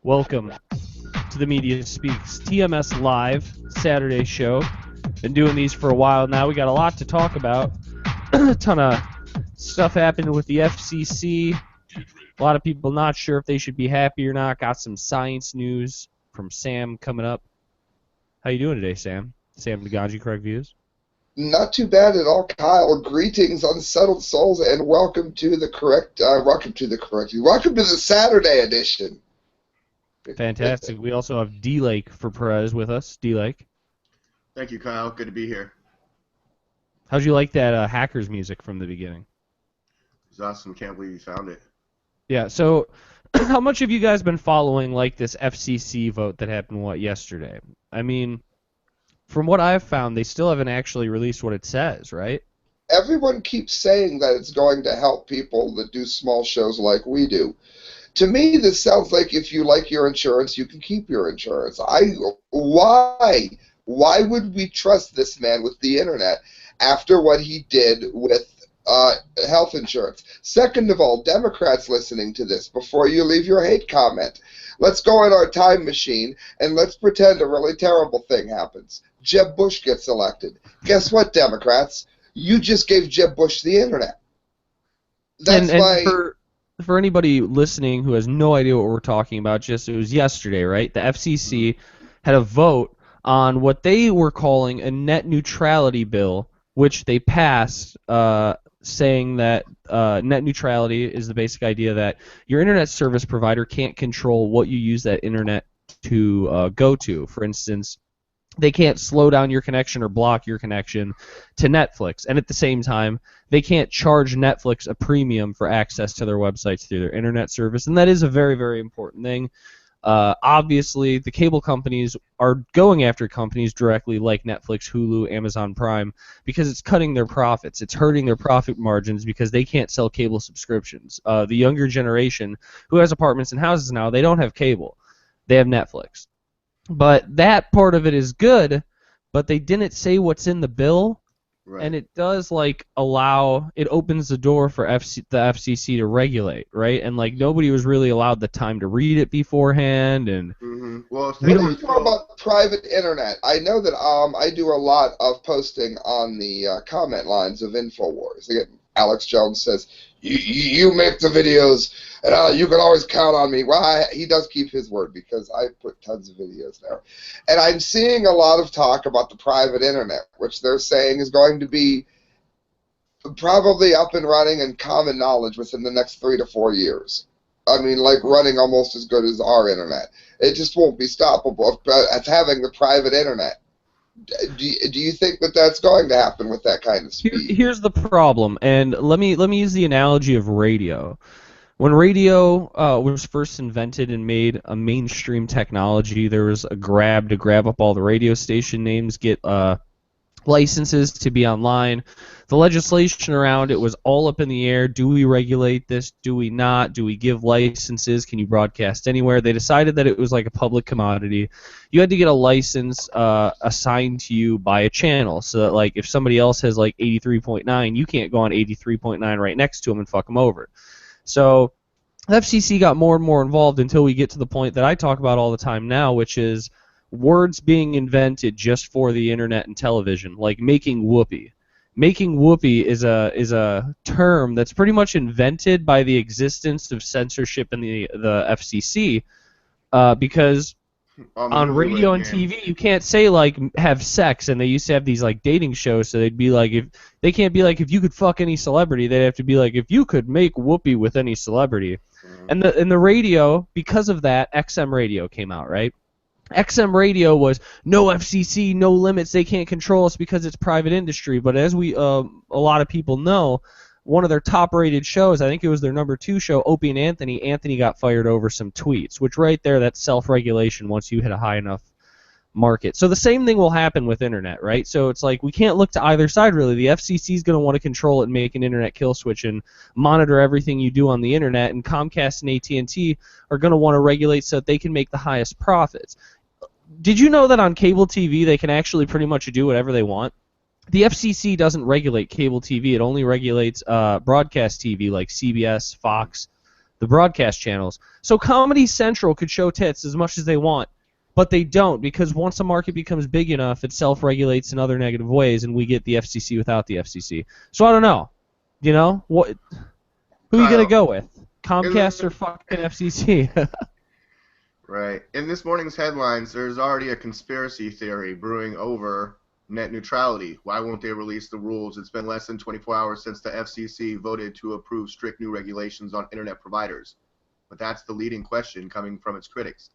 Welcome to the Media Speaks TMS Live Saturday show. Been doing these for a while now. We got a lot to talk about. A ton of stuff happened with the FCC. A lot of people not sure if they should be happy or not. Got some science news from Sam coming up. How you doing today, Sam? Sam Naganji, Correct Views? Not too bad at all, Kyle. Greetings, unsettled souls, and welcome to the Saturday edition. Fantastic. We also have D-Lake for Perez with us. D-Lake. Thank you, Kyle. Good to be here. How'd you like that Hackers music from the beginning? It's awesome. Can't believe you found it. Yeah, so how much have you guys been following this FCC vote that happened, yesterday? I mean, from what I've found, they still haven't actually released what it says, right? Everyone keeps saying that it's going to help people that do small shows like we do. To me, this sounds like if you like your insurance, you can keep your insurance. Why would we trust this man with the internet after what he did with health insurance? Second of all, Democrats listening to this, before you leave your hate comment, let's go in our time machine and let's pretend a really terrible thing happens. Jeb Bush gets elected. Guess what, Democrats? You just gave Jeb Bush the internet. That's why. For anybody listening who has no idea what we're talking about, it was yesterday, right? The FCC had a vote on what they were calling a net neutrality bill, which they passed, saying that net neutrality is the basic idea that your internet service provider can't control what you use that internet to go to. For instance, they can't slow down your connection or block your connection to Netflix, and at the same time, they can't charge Netflix a premium for access to their websites through their internet service, and that is a very, very important thing. Obviously, the cable companies are going after companies directly like Netflix, Hulu, Amazon Prime, because it's cutting their profits. It's hurting their profit margins because they can't sell cable subscriptions. The younger generation who has apartments and houses now, they don't have cable. They have Netflix. But that part of it is good, but they didn't say what's in the bill, right. And it does it opens the door for the FCC to regulate, right? And nobody was really allowed the time to read it beforehand, and Well, we don't talk about private internet. I know that I do a lot of posting on the comment lines of InfoWars. Again, Alex Jones says, you make the videos, and you can always count on me. Well, he does keep his word because I put tons of videos there. And I'm seeing a lot of talk about the private internet, which they're saying is going to be probably up and running and common knowledge within the next 3 to 4 years. I mean, running almost as good as our internet. It just won't be stoppable as having the private internet. Do you think that that's going to happen with that kind of speed? Here's the problem, and let me use the analogy of radio. When radio was first invented and made a mainstream technology, there was a grab to grab up all the radio station names, get licenses to be online. The legislation around it was all up in the air. Do we regulate this? Do we not? Do we give licenses? Can you broadcast anywhere? They decided that it was like a public commodity. You had to get a license assigned to you by a channel, so that if somebody else has 83.9, you can't go on 83.9 right next to them and fuck them over. So the FCC got more and more involved until we get to the point that I talk about all the time now, which is words being invented just for the internet and television, like making whoopee. Making whoopee is a term that's pretty much invented by the existence of censorship in the FCC, because on radio and TV you can't say have sex, and they used to have these dating shows, so they'd be if they can't be if you could fuck any celebrity, they'd have to be if you could make whoopee with any celebrity. And the radio, because of that, XM radio came out, right? XM radio was no FCC, no limits, they can't control us because it's private industry. But as we a lot of people know, one of their top-rated shows, I think it was their number 2 show, Opie and Anthony got fired over some tweets, which right there, that's self-regulation once you hit a high enough market. So the same thing will happen with internet, right? So it's we can't look to either side, really. The FCC is going to want to control it and make an internet kill switch and monitor everything you do on the internet, and Comcast and AT&T are going to want to regulate so that they can make the highest profits. Did you know that on cable TV they can actually pretty much do whatever they want? the FCC doesn't regulate cable TV. It only regulates broadcast TV like CBS, Fox, the broadcast channels. So Comedy Central could show tits as much as they want, but they don't, because once a market becomes big enough, it self-regulates in other negative ways, and we get the FCC without the FCC. So I don't know. You know? Who are you going to go with? Comcast or fucking FCC? Right. In this morning's headlines, there's already a conspiracy theory brewing over net neutrality. Why won't they release the rules? It's been less than 24 hours since the FCC voted to approve strict new regulations on internet providers. But that's the leading question coming from its critics.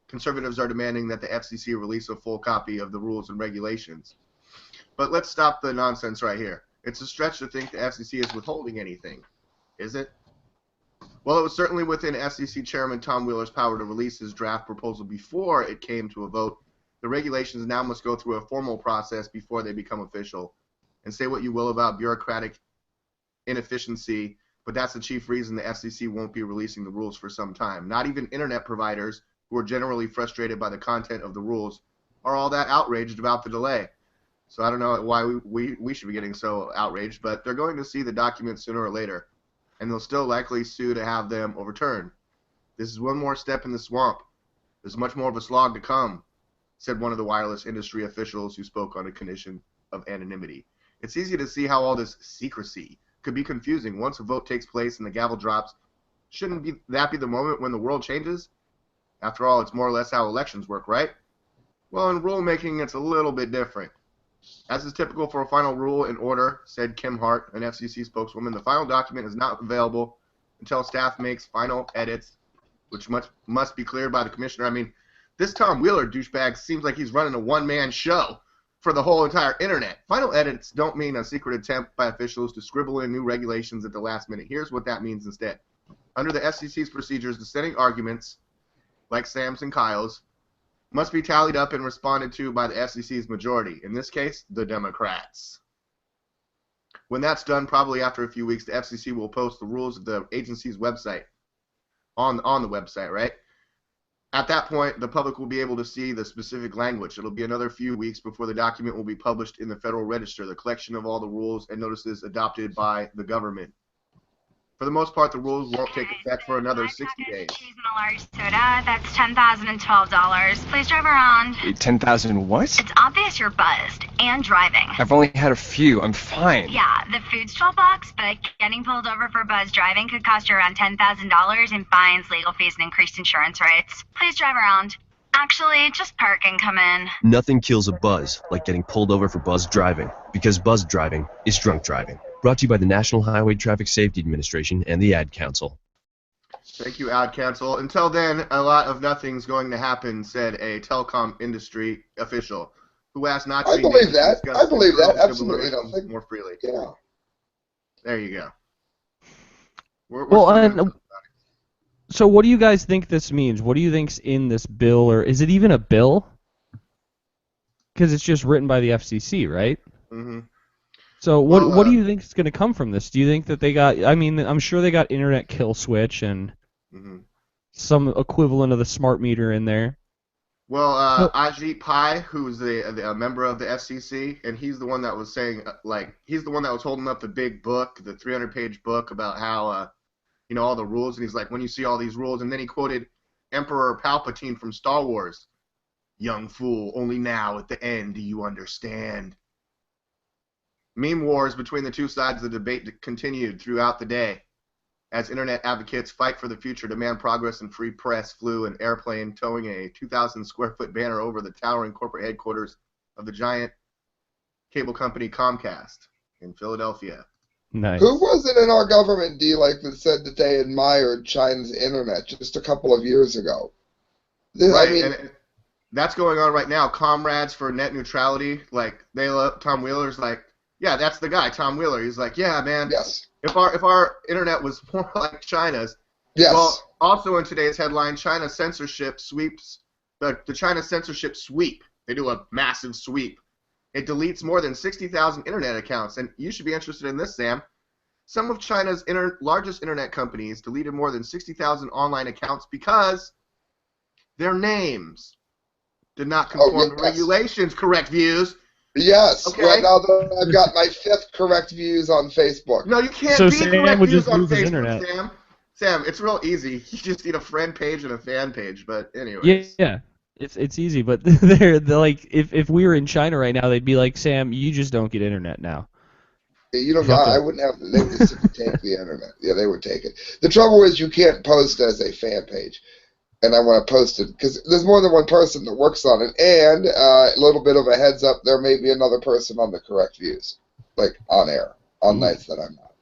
Conservatives are demanding that the FCC release a full copy of the rules and regulations. But let's stop the nonsense right here. It's a stretch to think the FCC is withholding anything. Is it? Well, it was certainly within FCC Chairman Tom Wheeler's power to release his draft proposal before it came to a vote. The regulations now must go through a formal process before they become official. And say what you will about bureaucratic inefficiency, but that's the chief reason the FCC won't be releasing the rules for some time. Not even internet providers, who are generally frustrated by the content of the rules, are all that outraged about the delay. So I don't know why we should be getting so outraged, but they're going to see the documents sooner or later, and they'll still likely sue to have them overturned. This is one more step in the swamp. There's much more of a slog to come, said one of the wireless industry officials who spoke on a condition of anonymity. It's easy to see how all this secrecy could be confusing once a vote takes place and the gavel drops. Shouldn't that be the moment when the world changes? After all, it's more or less how elections work, right? Well, in rulemaking, it's a little bit different. As is typical for a final rule in order, said Kim Hart, an FCC spokeswoman, the final document is not available until staff makes final edits, which must be cleared by the commissioner. I mean, this Tom Wheeler douchebag seems like he's running a one-man show for the whole entire internet. Final edits don't mean a secret attempt by officials to scribble in new regulations at the last minute. Here's what that means instead. Under the FCC's procedures, dissenting arguments, like Sam's and Kyle's, must be tallied up and responded to by the FCC's majority, in this case, the Democrats. When that's done, probably after a few weeks, the FCC will post the rules of the agency's website, on the website, right? At that point, the public will be able to see the specific language. It'll be another few weeks before the document will be published in the Federal Register, the collection of all the rules and notices adopted by the government. For the most part, the rules won't take effect for another 60 days. Cheese and a large soda. That's $10,012. Please drive around. 10,000 what? It's obvious you're buzzed and driving. I've only had a few. I'm fine. Yeah, the food's $12, but getting pulled over for buzz driving could cost you around $10,000 in fines, legal fees, and increased insurance rates. Please drive around. Actually, just park and come in. Nothing kills a buzz like getting pulled over for buzz driving, because buzz driving is drunk driving. Brought to you by the National Highway Traffic Safety Administration and the Ad Council. Thank you, Ad Council. Until then, a lot of nothing's going to happen, said a telecom industry official who asked not to I be believe named to that. discuss I believe the that. civil Absolutely. relations more freely. Yeah. There you go. Well, and so what do you guys think this means? What do you think's in this bill, or is it even a bill? Because it's just written by the FCC, right? Mm-hmm. So what do you think is going to come from this? Do you think that they got? I mean, I'm sure they got internet kill switch and some equivalent of the smart meter in there. Well, Ajit Pai, who's a member of the FCC, and he's the one that was saying, he's the one that was holding up the big book, the 300-page book about how, all the rules, and he's like, when you see all these rules, and then he quoted Emperor Palpatine from Star Wars, "Young fool, only now at the end do you understand." Meme wars between the two sides of the debate continued throughout the day as internet advocates fight for the future, demand progress and free press, flew an airplane towing a 2,000-square-foot banner over the towering corporate headquarters of the giant cable company Comcast in Philadelphia. Nice. Who was it in our government, that said that they admired China's internet just a couple of years ago? Right, I mean, and that's going on right now. Comrades for net neutrality, they love Tom Wheeler's yeah, that's the guy, Tom Wheeler. He's like, yeah, man. yes. If our internet was more like China's. Yes. Well, also in today's headline, China censorship sweeps the China censorship sweep. They do a massive sweep. It deletes more than 60,000 internet accounts, and you should be interested in this, Sam. Some of China's largest internet companies deleted more than 60,000 online accounts because their names did not conform to regulations. Correct views. Yes. Okay. Right now, I've got my 5th correct views on Facebook. No, you can't So be Sam correct would views just on move his Facebook, internet. Sam. Sam, it's real easy. You just need a friend page and a fan page. But Yeah, anyways. yeah. It's easy, but they're like if we were in China right now, they'd be like, Sam, you just don't get internet now. You know, Fuck I them. wouldn't have. They would just simply take the internet. Yeah, they would take it. The trouble is, you can't post as a fan page, and I want to post it because there's more than one person that works on it. And a little bit of a heads up, there may be another person on the correct views, like on air, on nights that I'm not.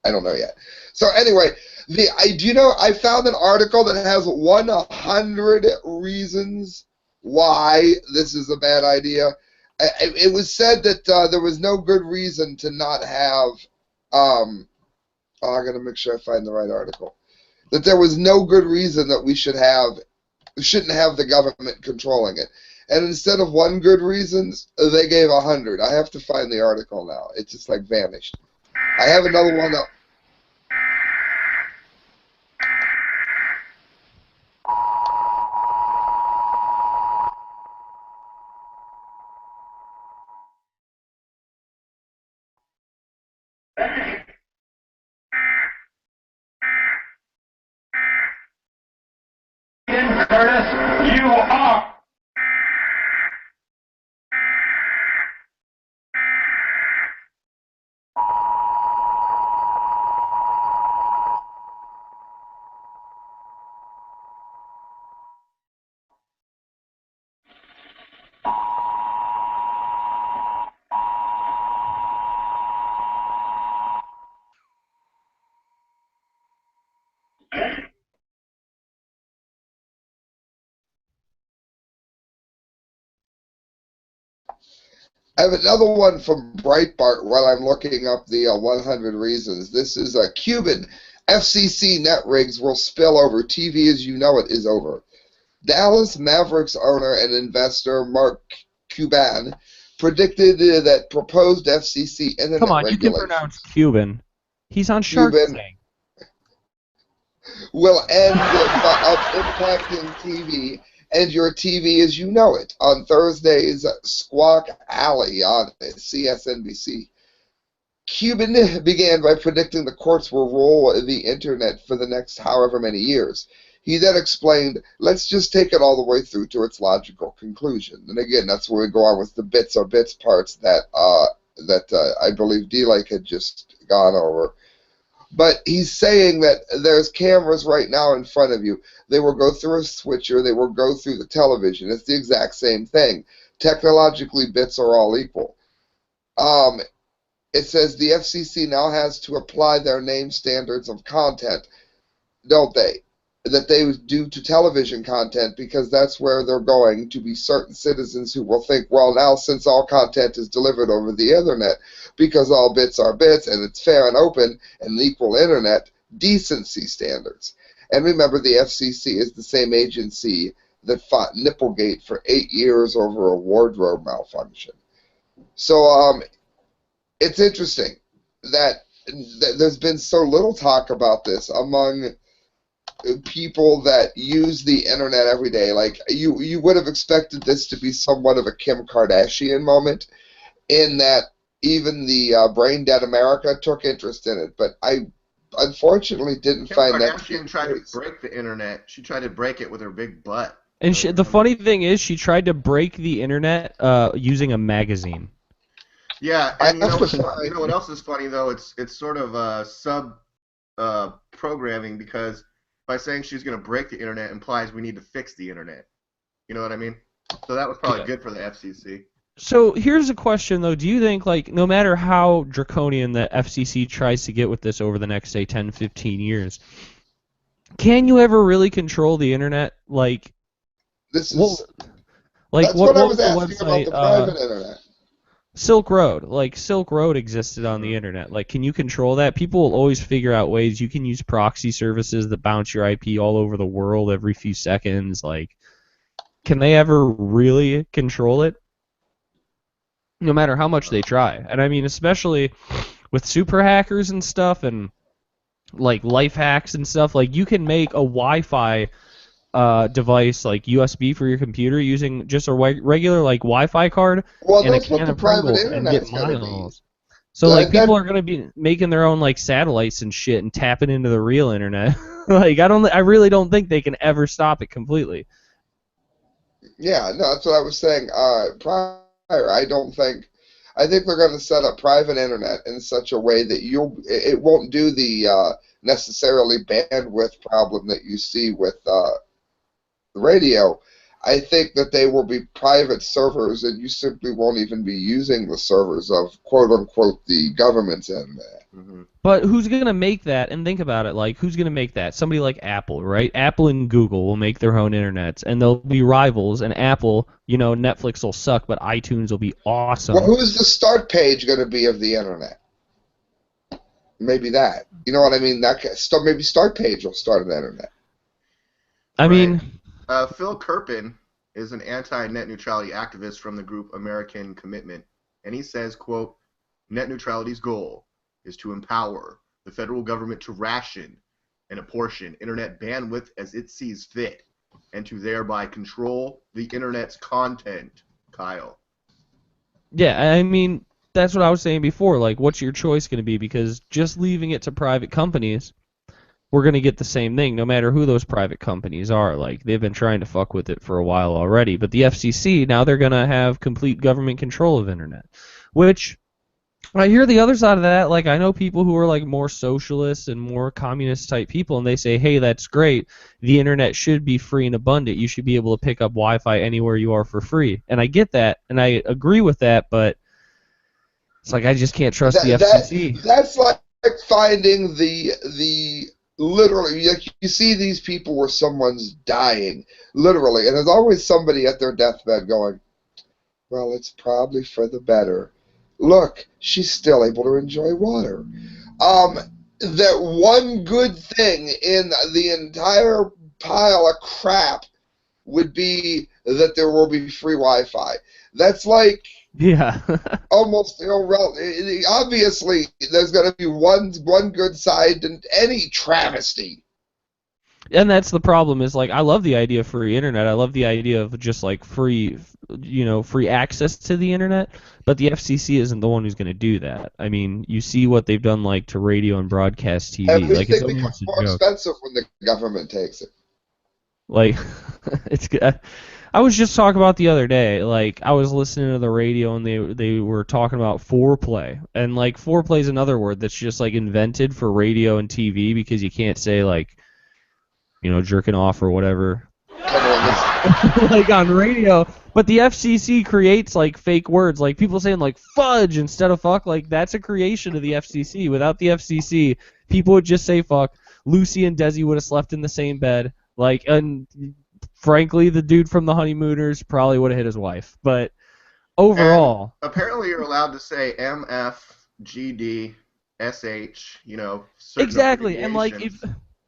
I don't know yet. So anyway, do you know I found an article that has 100 reasons why this is a bad idea. It was said that there was no good reason to not have. I got to make sure I find the right article. That there was no good reason that we shouldn't have the government controlling it. And instead of one good reason, they gave 100. I have to find the article now. It just like vanished. I have another one that. Curtis, you are. I have another one from Breitbart while I'm looking up the 100 reasons. This is a Cuban FCC net rigs will spill over. TV as you know it is over. Dallas Mavericks owner and investor Mark Cuban predicted that proposed FCC internet Come on, you can regulations pronounce Cuban. He's on Shark Cuban Tank. will end up impacting TV and your TV as you know it on Thursday's Squawk Alley on CSNBC. Cuban began by predicting the courts will rule the internet for the next however many years. He then explained, let's just take it all the way through to its logical conclusion. And again, that's where we go on with the bits or bits parts that I believe D-Lake had just gone over. But he's saying that there's cameras right now in front of you. They will go through a switcher. They will go through the television. It's the exact same thing. Technologically, bits are all equal. It says the FCC now has to apply their name standards of content, don't they? That they do to television content because that's where they're going to be certain citizens who will think, well, now since all content is delivered over the internet, because all bits are bits and it's fair and open and an equal internet, decency standards. And remember, the FCC is the same agency that fought Nipplegate for 8 years over a wardrobe malfunction. So it's interesting that there's been so little talk about this among people that use the internet every day. Like you would have expected this to be somewhat of a Kim Kardashian moment, in that even the Brain Dead America took interest in it. But I unfortunately didn't Kim find that. Kardashian tried to break the internet. She tried to break it with her big butt. And the funny thing is, she tried to break the internet using a magazine. Yeah, and you know what else is funny though? It's sort of sub programming, because by saying she's going to break the internet implies we need to fix the internet. You know what I mean? So that was probably good for the FCC. So here's a question though: do you think, like, no matter how draconian the FCC tries to get with this over the next, say, 10, 15 years, can you ever really control the internet? Like, This is that's what I was was asking website, about the private internet. Silk Road. Like, Silk Road existed on the internet. Like, can you control that? People will always figure out ways. You can use proxy services that bounce your IP all over the world every few seconds. Like, can they ever really control it? No matter how much they try. And I mean, especially with super hackers and stuff, and like life hacks and stuff, like, you can make a Wi-Fi device like USB for your computer using just a regular like Wi-Fi card Well, and a that's what can the of private Pringles and get internet's going to be. miles. So like people That, are gonna be making their own like satellites and shit and tapping into the real internet. Like I really don't think they can ever stop it completely. yeah, no, that's what I was saying prior. I think they're going to set up private internet in such a way that it won't do the necessarily bandwidth problem that you see with the radio. I think that they will be private servers, and you simply won't even be using the servers of quote unquote the government's internet. Mm-hmm. But who's gonna make that? And think about it, like who's gonna make that? Somebody like Apple, right? Apple and Google will make their own internets, and they'll be rivals. And Apple, Netflix will suck, but iTunes will be awesome. Well, who's the start page going to be of the internet? Maybe that. You know what I mean? Maybe start page will start an internet. I mean, Phil Kerpen is an anti-net neutrality activist from the group American Commitment, and he says, quote, net neutrality's goal is to empower the federal government to ration and apportion internet bandwidth as it sees fit, and to thereby control the internet's content, Kyle. yeah, I mean, that's what I was saying before. Like, what's your choice going to be? Because just leaving it to private companies, we're going to get the same thing, no matter who those private companies are. Like, they've been trying to fuck with it for a while already. But the FCC, now they're going to have complete government control of internet, which I hear the other side of that. Like, I know people who are like more socialist and more communist type people, and they say, hey, that's great. The internet should be free and abundant. You should be able to pick up Wi-Fi anywhere you are for free. And I get that, and I agree with that, but it's like I just can't trust the FCC. That's like finding the literally, like you see these people where someone's dying, literally, and there's always somebody at their deathbed going, well, it's probably for the better. Look, she's still able to enjoy water. That one good thing in the entire pile of crap would be that there will be free Wi-Fi. That's like Yeah. almost obviously there's going to be one good side to any travesty. And that's the problem is, like, I love the idea of free internet. I love the idea of just, like, free access to the internet. But the FCC isn't the one who's going to do that. I mean, you see what they've done, like, to radio and broadcast TV. Everything Like, it's becomes almost a more joke. expensive when the government takes it. Like, it's. I was just talking about the other day. Like, I was listening to the radio and they were talking about foreplay, and like foreplay is another word that's just like invented for radio and TV because you can't say like, jerking off or whatever. Like on radio, but the FCC creates like fake words, like people saying like fudge instead of fuck. Like that's a creation of the FCC. Without the FCC, people would just say fuck. Lucy and Desi would have slept in the same bed. Like, and frankly, the dude from the Honeymooners probably would have hit his wife. But overall, and apparently you're allowed to say MF, GD, SH. Exactly, and like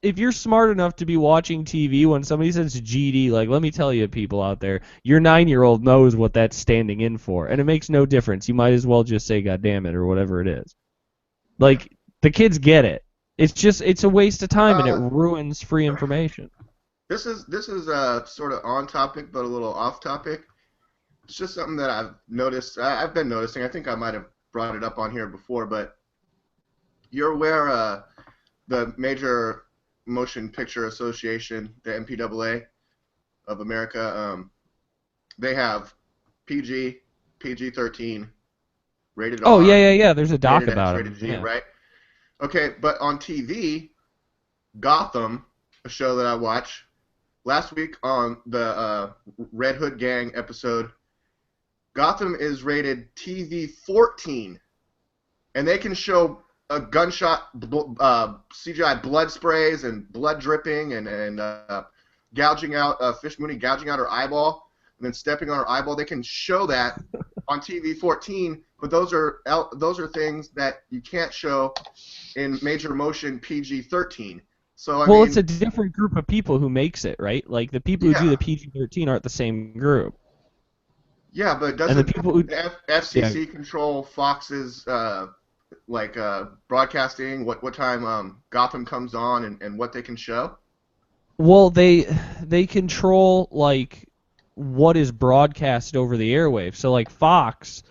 if you're smart enough to be watching TV when somebody says GD, like, let me tell you, people out there, your 9-year-old knows what that's standing in for, and it makes no difference. You might as well just say God damn it or whatever it is. Like, the kids get it. It's a waste of time, and it ruins free information. This is sort of on topic, but a little off topic. It's just something that I've noticed. I've been noticing. I think I might have brought it up on here before, but you're aware the major Motion Picture Association, the MPAA of America, they have PG, PG-13, rated R. Oh, yeah. There's a doc rated about X, it. Rated G, yeah. Right? Okay, but on TV, Gotham, a show that I watch, last week on the Red Hood Gang episode, Gotham is rated TV-14, and they can show a gunshot, CGI blood sprays and blood dripping and gouging out, Fish Mooney gouging out her eyeball and then stepping on her eyeball. They can show that on TV-14, but those are things that you can't show in major motion PG-13. So I mean, it's a different group of people who makes it, right? Like the people who do the PG-13 aren't the same group. Yeah, but doesn't the people who, FCC control Fox's broadcasting, what time Gotham comes on and what they can show? Well, they control like what is broadcast over the airwaves. So like Fox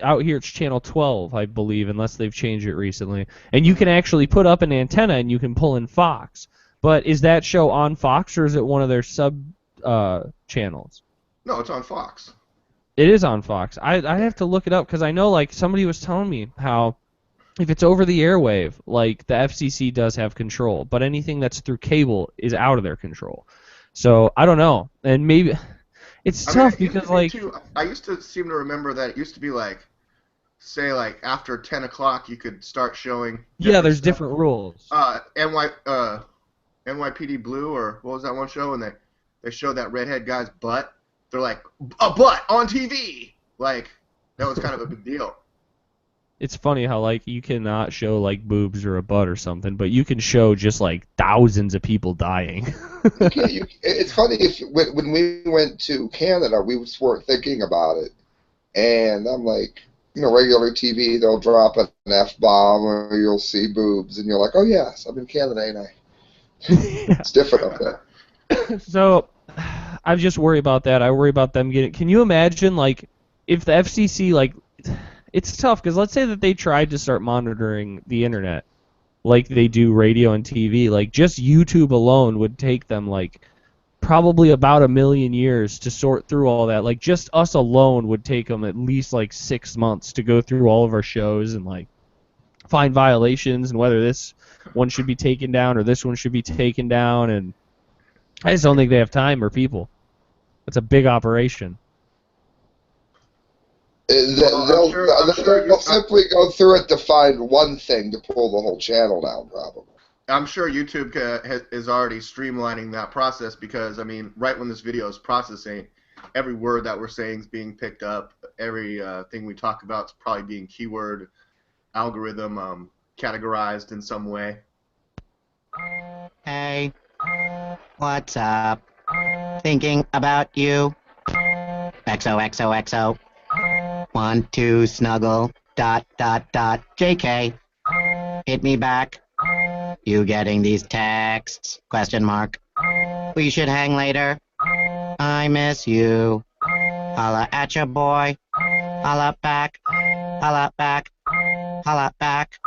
out here it's channel 12, I believe, unless they've changed it recently. And you can actually put up an antenna and you can pull in Fox. But is that show on Fox or is it one of their sub channels? No, it's on Fox. It is on Fox. I have to look it up because I know like somebody was telling me how if it's over the airwave, like the FCC does have control, but anything that's through cable is out of their control. So I don't know, and maybe it's tough because like I used to seem to remember that it used to be like, say like after 10 o'clock you could start showing. There's stuff. different rules. NYPD Blue, or what was that one show? And they showed that redhead guy's butt. They're like, a butt on TV. Like that was kind of a big deal. It's funny how like you cannot show like boobs or a butt or something, but you can show just like thousands of people dying. It's funny when we went to Canada, we weren't thinking about it, and I'm like, regular TV, they'll drop an F-bomb or you'll see boobs, and you're like, oh yes, I'm in Canada, ain't I? It's different up there. So I just worry about that. I worry about them getting. Can you imagine like if the FCC like? It's tough because let's say that they tried to start monitoring the internet like they do radio and TV. Like just YouTube alone would take them like probably about 1 million years to sort through all that. Like just us alone would take them at least like 6 months to go through all of our shows and like find violations and whether this one should be taken down or this one should be taken down. And I just don't think they have time or people. It's a big operation. They'll simply go through it to find one thing to pull the whole channel down, probably. I'm sure YouTube is already streamlining that process because, I mean, right when this video is processing, every word that we're saying is being picked up. Every thing we talk about is probably being keyword algorithm categorized in some way. Hey, what's up? Thinking about you. XOXOXO. 1, 2, snuggle, ... JK. Hit me back. You getting these texts? ? We should hang later. I miss you. Holla at ya, boy. Holla back. Holla back. Holla back.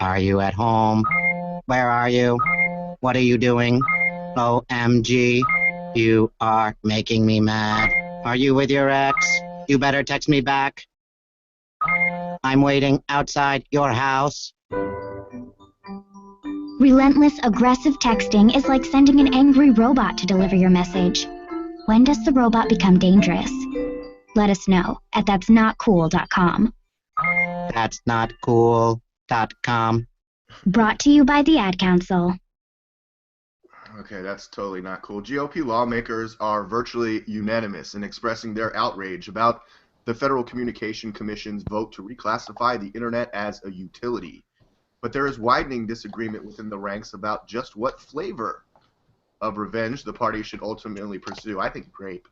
Are you at home? Where are you? What are you doing? OMG. You are making me mad. Are you with your ex? You better text me back. I'm waiting outside your house. Relentless, aggressive texting is like sending an angry robot to deliver your message. When does the robot become dangerous? Let us know at that'snotcool.com. That'snotcool.com. Brought to you by the Ad Council. Okay, that's totally not cool. GOP lawmakers are virtually unanimous in expressing their outrage about the Federal Communication Commission's vote to reclassify the Internet as a utility. But there is widening disagreement within the ranks about just what flavor of revenge the party should ultimately pursue. I think rape.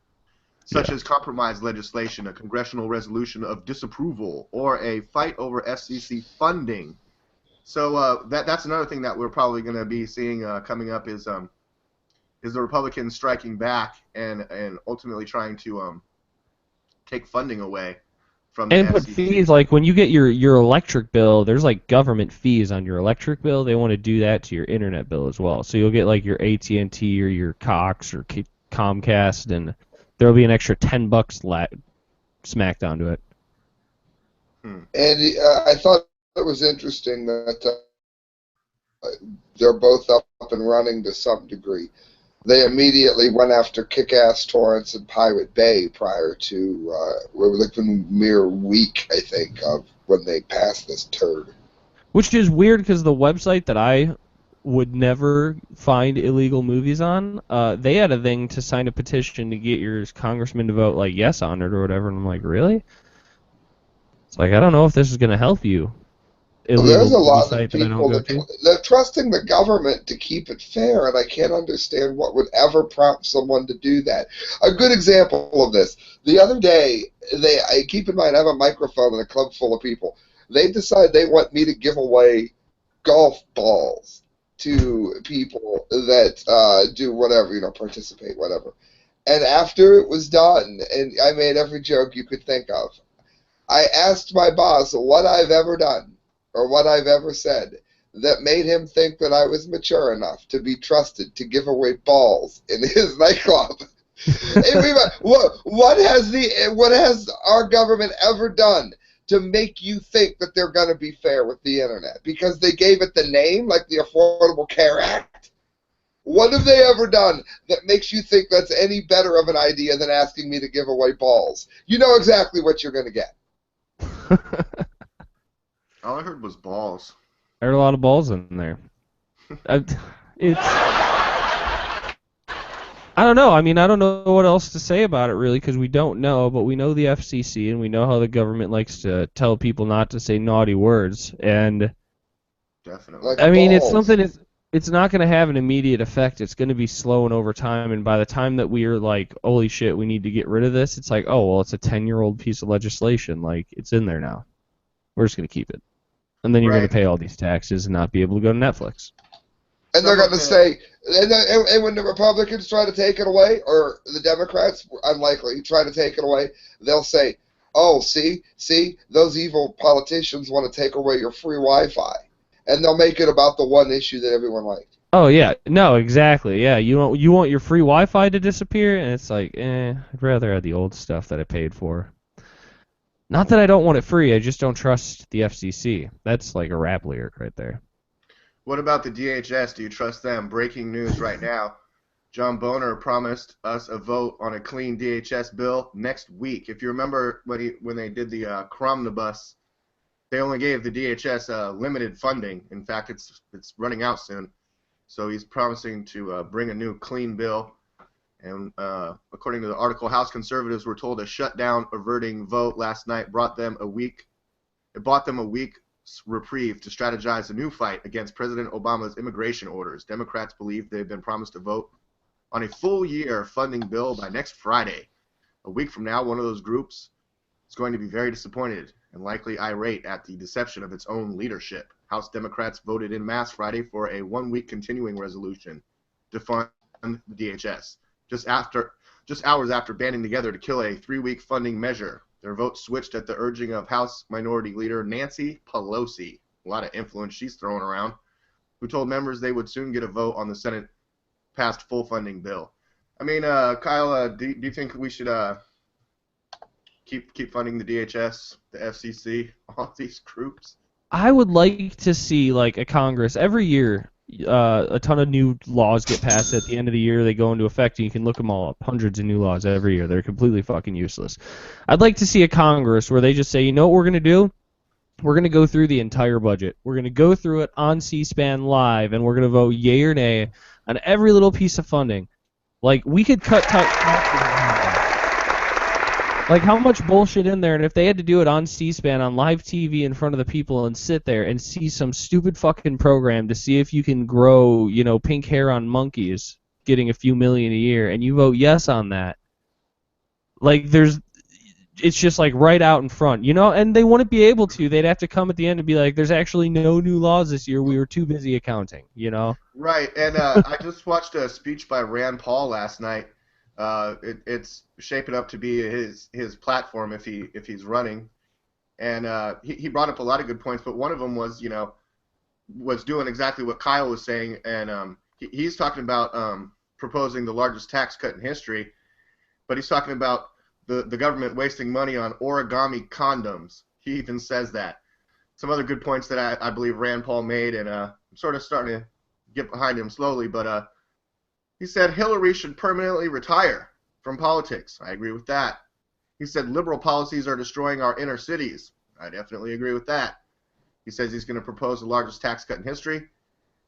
Such as compromise legislation, a congressional resolution of disapproval, or a fight over FCC funding. So that's another thing that we're probably going to be seeing coming up is the Republicans striking back and ultimately trying to take funding away from the and put FCC. fees like when you get your electric bill. There's like government fees on your electric bill. They want to do that to your internet bill as well. So you'll get like your AT&T or your Cox or Comcast, and there'll be an extra $10 smacked onto it. And I thought it was interesting that they're both up and running to some degree. They immediately went after Kick-Ass Torrents and Pirate Bay prior to within a mere week, I think, of when they passed this turd. Which is weird because the website that I would never find illegal movies on, they had a thing to sign a petition to get your congressman to vote like yes on it or whatever, and I'm like, really? It's like, I don't know if this is going to help you. There's a lot of people that they're trusting the government to keep it fair, and I can't understand what would ever prompt someone to do that. A good example of this, the other day, I keep in mind I have a microphone in a club full of people. They decide they want me to give away golf balls. to people that do whatever, participate, whatever. And after it was done, and I made every joke you could think of, I asked my boss what I've ever done or what I've ever said that made him think that I was mature enough to be trusted to give away balls in his nightclub. What has our government ever done to make you think that they're going to be fair with the internet? Because they gave it the name, like the Affordable Care Act? What have they ever done that makes you think that's any better of an idea than asking me to give away balls? You know exactly what you're going to get. All I heard was balls. I heard a lot of balls in there. I don't know. I mean, I don't know what else to say about it, really, because we don't know, but we know the FCC, and we know how the government likes to tell people not to say naughty words, and Definitely. Like I mean, it's balls. something. It's not going to have an immediate effect. It's going to be slow and over time, and by the time that we are like, holy shit, we need to get rid of this, it's like, oh, well, it's a 10-year-old piece of legislation. Like, it's in there now. We're just going to keep it. And then you're going Right. to pay all these taxes and not be able to go to Netflix. And they're Some going of to say, and when the Republicans try to take it away, or the Democrats, unlikely, try to take it away, they'll say, oh, see, those evil politicians want to take away your free Wi-Fi. And they'll make it about the one issue that everyone liked. Oh, yeah. No, exactly. Yeah, you want your free Wi-Fi to disappear? And it's like, I'd rather have the old stuff that I paid for. Not that I don't want it free, I just don't trust the FCC. That's like a rap lyric right there. What about the DHS? Do you trust them? Breaking news right now. John Boehner promised us a vote on a clean DHS bill next week. If you remember when they did the Cromnibus, they only gave the DHS limited funding. In fact, it's running out soon. So he's promising to bring a new clean bill. And according to the article, House conservatives were told a shutdown averting vote last night brought them a week. It bought them a week's reprieve to strategize a new fight against President Obama's immigration orders. Democrats believe they've been promised a vote on a full-year funding bill by next Friday. A week from now, one of those groups is going to be very disappointed and likely irate at the deception of its own leadership. House Democrats voted en masse Friday for a one-week continuing resolution to fund the DHS, just hours after banding together to kill a 3-week funding measure. Their vote switched at the urging of House Minority Leader Nancy Pelosi, a lot of influence she's throwing around, who told members they would soon get a vote on the Senate-passed full funding bill. I mean, Kyle, do you think we should keep funding the DHS, the FCC, all these groups? I would like to see like a Congress every year. A ton of new laws get passed at the end of the year. They go into effect, and you can look them all up. Hundreds of new laws every year. They're completely fucking useless. I'd like to see a Congress where they just say, you know what we're going to do? We're going to go through the entire budget. We're going to go through it on C-SPAN live, and we're going to vote yay or nay on every little piece of funding. Like, we could cut like, how much bullshit in there, and if they had to do it on C-SPAN, on live TV in front of the people, and sit there and see some stupid fucking program to see if you can grow, pink hair on monkeys, getting a few million a year, and you vote yes on that. Like, it's just like right out in front, and they wouldn't be able to. They'd have to come at the end and be like, there's actually no new laws this year. We were too busy accounting, Right, and I just watched a speech by Rand Paul last night. It's shaping up to be his platform if he's running, and he brought up a lot of good points. But one of them was was doing exactly what Kyle was saying, and he's talking about proposing the largest tax cut in history, but he's talking about the government wasting money on origami condoms. He even says that. Some other good points that I believe Rand Paul made, and I'm sort of starting to get behind him slowly, but he said Hillary should permanently retire from politics. I agree with that. He said liberal policies are destroying our inner cities. I definitely agree with that. He says he's going to propose the largest tax cut in history.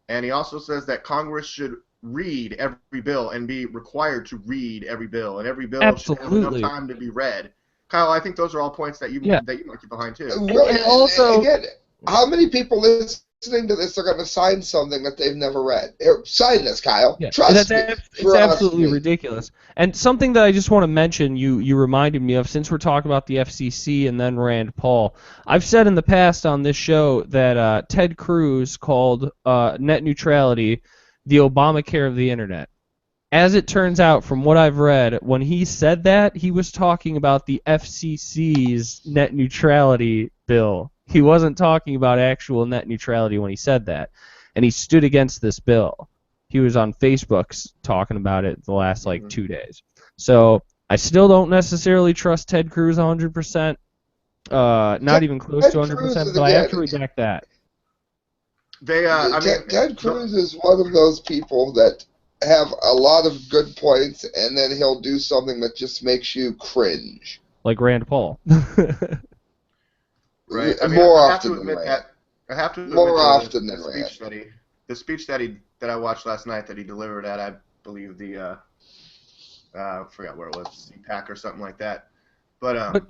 And he also says that Congress should read every bill and be required to read every bill. And every bill should have enough time to be read. Kyle, I think those are all points that you might get behind too. And also, again, how many people listen listening to this are going to sign something that they've never read. Here, sign this, Kyle. Yeah, Trust me. it's absolutely ridiculous. And something that I just want to mention, you reminded me of, since we're talking about the FCC and then Rand Paul. I've said in the past on this show that Ted Cruz called net neutrality the Obamacare of the internet. As it turns out, from what I've read, when he said that, he was talking about the FCC's net neutrality bill. He wasn't talking about actual net neutrality when he said that. And he stood against this bill. He was on Facebook talking about it the last, 2 days. So I still don't necessarily trust Ted Cruz 100%. Not even close to 100%, but I have to reject that. Ted Cruz is one of those people that have a lot of good points, and then he'll do something that just makes you cringe. Like Rand Paul. Right. I have to admit the speech that I watched last night that he delivered at, I believe the I forgot where it was, CPAC or something like that. But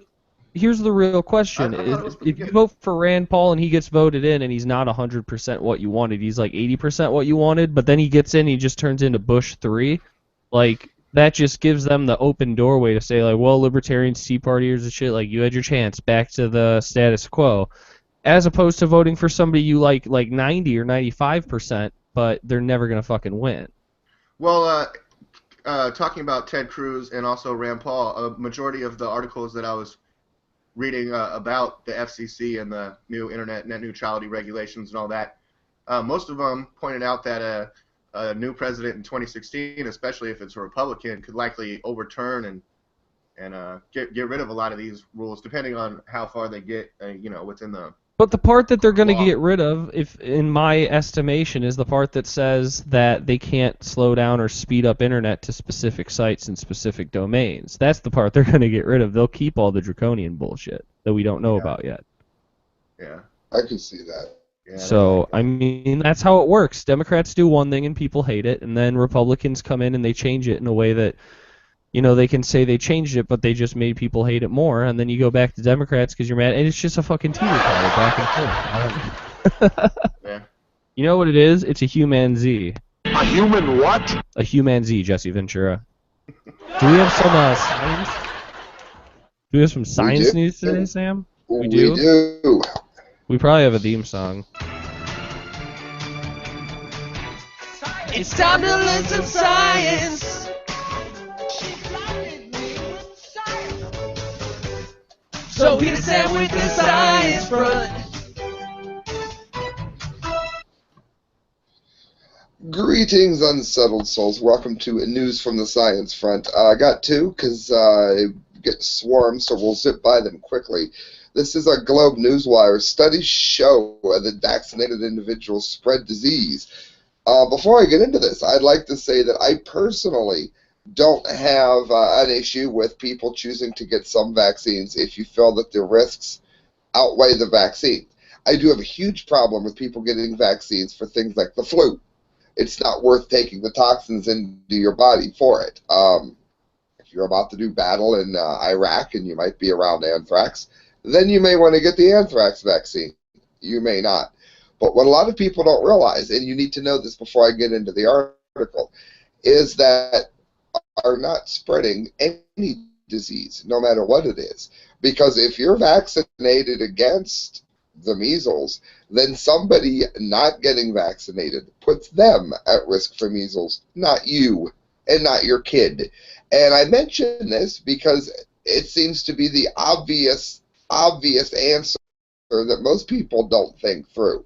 here's the real question: if you vote for Rand Paul and he gets voted in and he's not 100% what you wanted, he's like 80% what you wanted, but then he gets in, he just turns into Bush 3, that just gives them the open doorway to say, well, libertarians, Tea Partiers and shit, you had your chance, back to the status quo, as opposed to voting for somebody you like 90 or 95%, but they're never gonna fucking win. Well, talking about Ted Cruz and also Rand Paul, a majority of the articles that I was reading about the FCC and the new internet net neutrality regulations and all that, most of them pointed out that a new president in 2016, especially if it's a Republican, could likely overturn and get rid of a lot of these rules, depending on how far they get, within the. But the part that they're going to get rid of, if in my estimation, is the part that says that they can't slow down or speed up internet to specific sites and specific domains. That's the part they're going to get rid of. They'll keep all the draconian bullshit that we don't know about yet. Yeah. I can see that. Yeah, so, I mean, that's how it works. Democrats do one thing and people hate it, and then Republicans come in and they change it in a way that, they can say they changed it, but they just made people hate it more, and then you go back to Democrats because you're mad, and it's just a fucking teeter-totter back and forth. Yeah. You know what it is? It's a human Z. A human what? A human Z, Jesse Ventura. Do we have some science? Do we have some science news today, Sam? We do. We probably have a theme song. It's time to learn some science. So hit us out with the science front. Greetings, unsettled souls. Welcome to News from the Science Front. I got two because I get swarmed, so we'll zip by them quickly. This is a Globe Newswire. Studies show that vaccinated individuals spread disease. Before I get into this, I'd like to say that I personally don't have an issue with people choosing to get some vaccines if you feel that the risks outweigh the vaccine. I do have a huge problem with people getting vaccines for things like the flu. It's not worth taking the toxins into your body for it. If you're about to do battle in Iraq and you might be around anthrax, then you may want to get the anthrax vaccine. You may not. But what a lot of people don't realize, and you need to know this before I get into the article, is that are not spreading any disease, no matter what it is. Because if you're vaccinated against the measles, then somebody not getting vaccinated puts them at risk for measles, not you and not your kid. And I mention this because it seems to be the obvious answer that most people don't think through.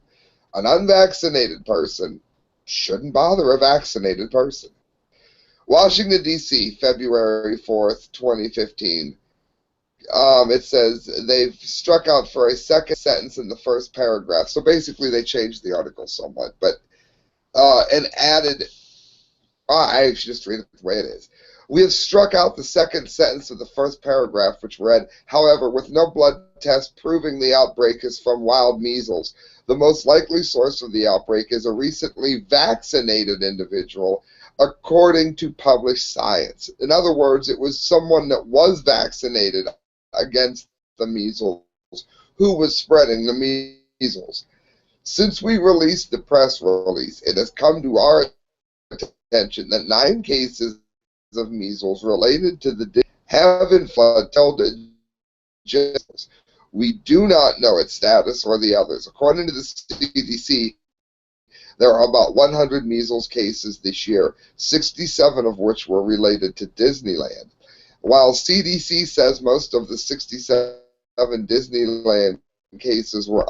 An unvaccinated person shouldn't bother a vaccinated person. Washington, D.C., February 4th, 2015. It says they've struck out for a second sentence in the first paragraph. So basically they changed the article somewhat, but and added, I should just read it the way it is. We have struck out the second sentence of the first paragraph, which read, however, with no blood test proving the outbreak is from wild measles. The most likely source of the outbreak is a recently vaccinated individual, according to published science. In other words, it was someone that was vaccinated against the measles who was spreading the measles. Since we released the press release, it has come to our attention that 9 cases of measles related to the have been told generals. We do not know its status or the others. According to the CDC, there are about 100 measles cases this year, 67 of which were related to Disneyland. While CDC says most of the 67 Disneyland cases were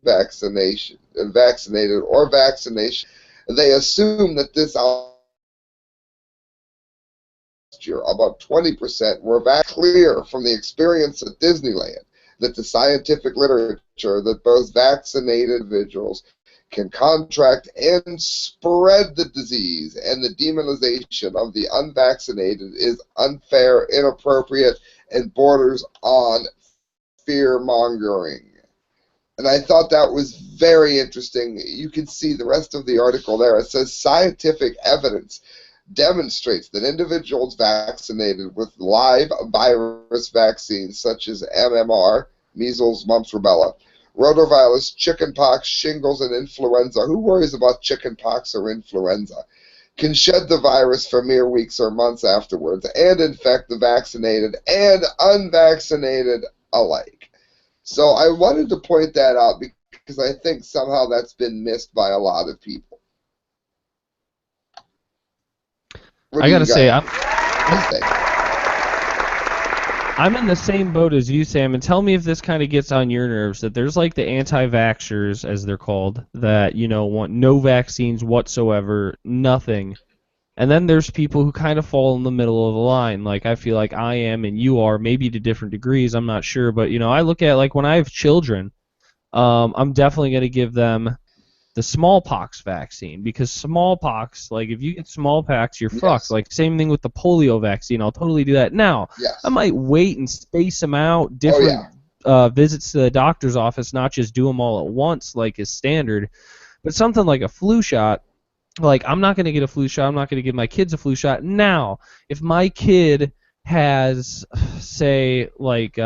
vaccinated or vaccination, they assume that this year about 20% were clear from the experience at Disneyland that the scientific literature that both vaccinated individuals can contract and spread the disease, and the demonization of the unvaccinated is unfair, inappropriate, and borders on fear-mongering. And I thought that was very interesting. You can see the rest of the article there. It says scientific evidence demonstrates that individuals vaccinated with live virus vaccines such as MMR, measles, mumps, rubella, rotavirus, chickenpox, shingles, and influenza. Who worries about chickenpox or influenza? Can shed the virus for mere weeks or months afterwards and infect the vaccinated and unvaccinated alike. So I wanted to point that out because I think somehow that's been missed by a lot of people. I gotta say, I'm in the same boat as you, Sam, and tell me if this kind of gets on your nerves, that there's like the anti-vaxxers, as they're called, that, you know, want no vaccines whatsoever, nothing. And then there's people who kind of fall in the middle of the line, like I feel like I am and you are, maybe to different degrees, I'm not sure. But, you know, I look at, like, when I have children, I'm definitely going to give them the smallpox vaccine, because smallpox, like, if you get smallpox, you're fucked. Like, same thing with the polio vaccine. I'll totally do that. Now, I might wait and space them out, different visits to the doctor's office, not just do them all at once like is standard. But something like a flu shot, like, I'm not going to get a flu shot. I'm not going to give my kids a flu shot. Now, if my kid has, say, like,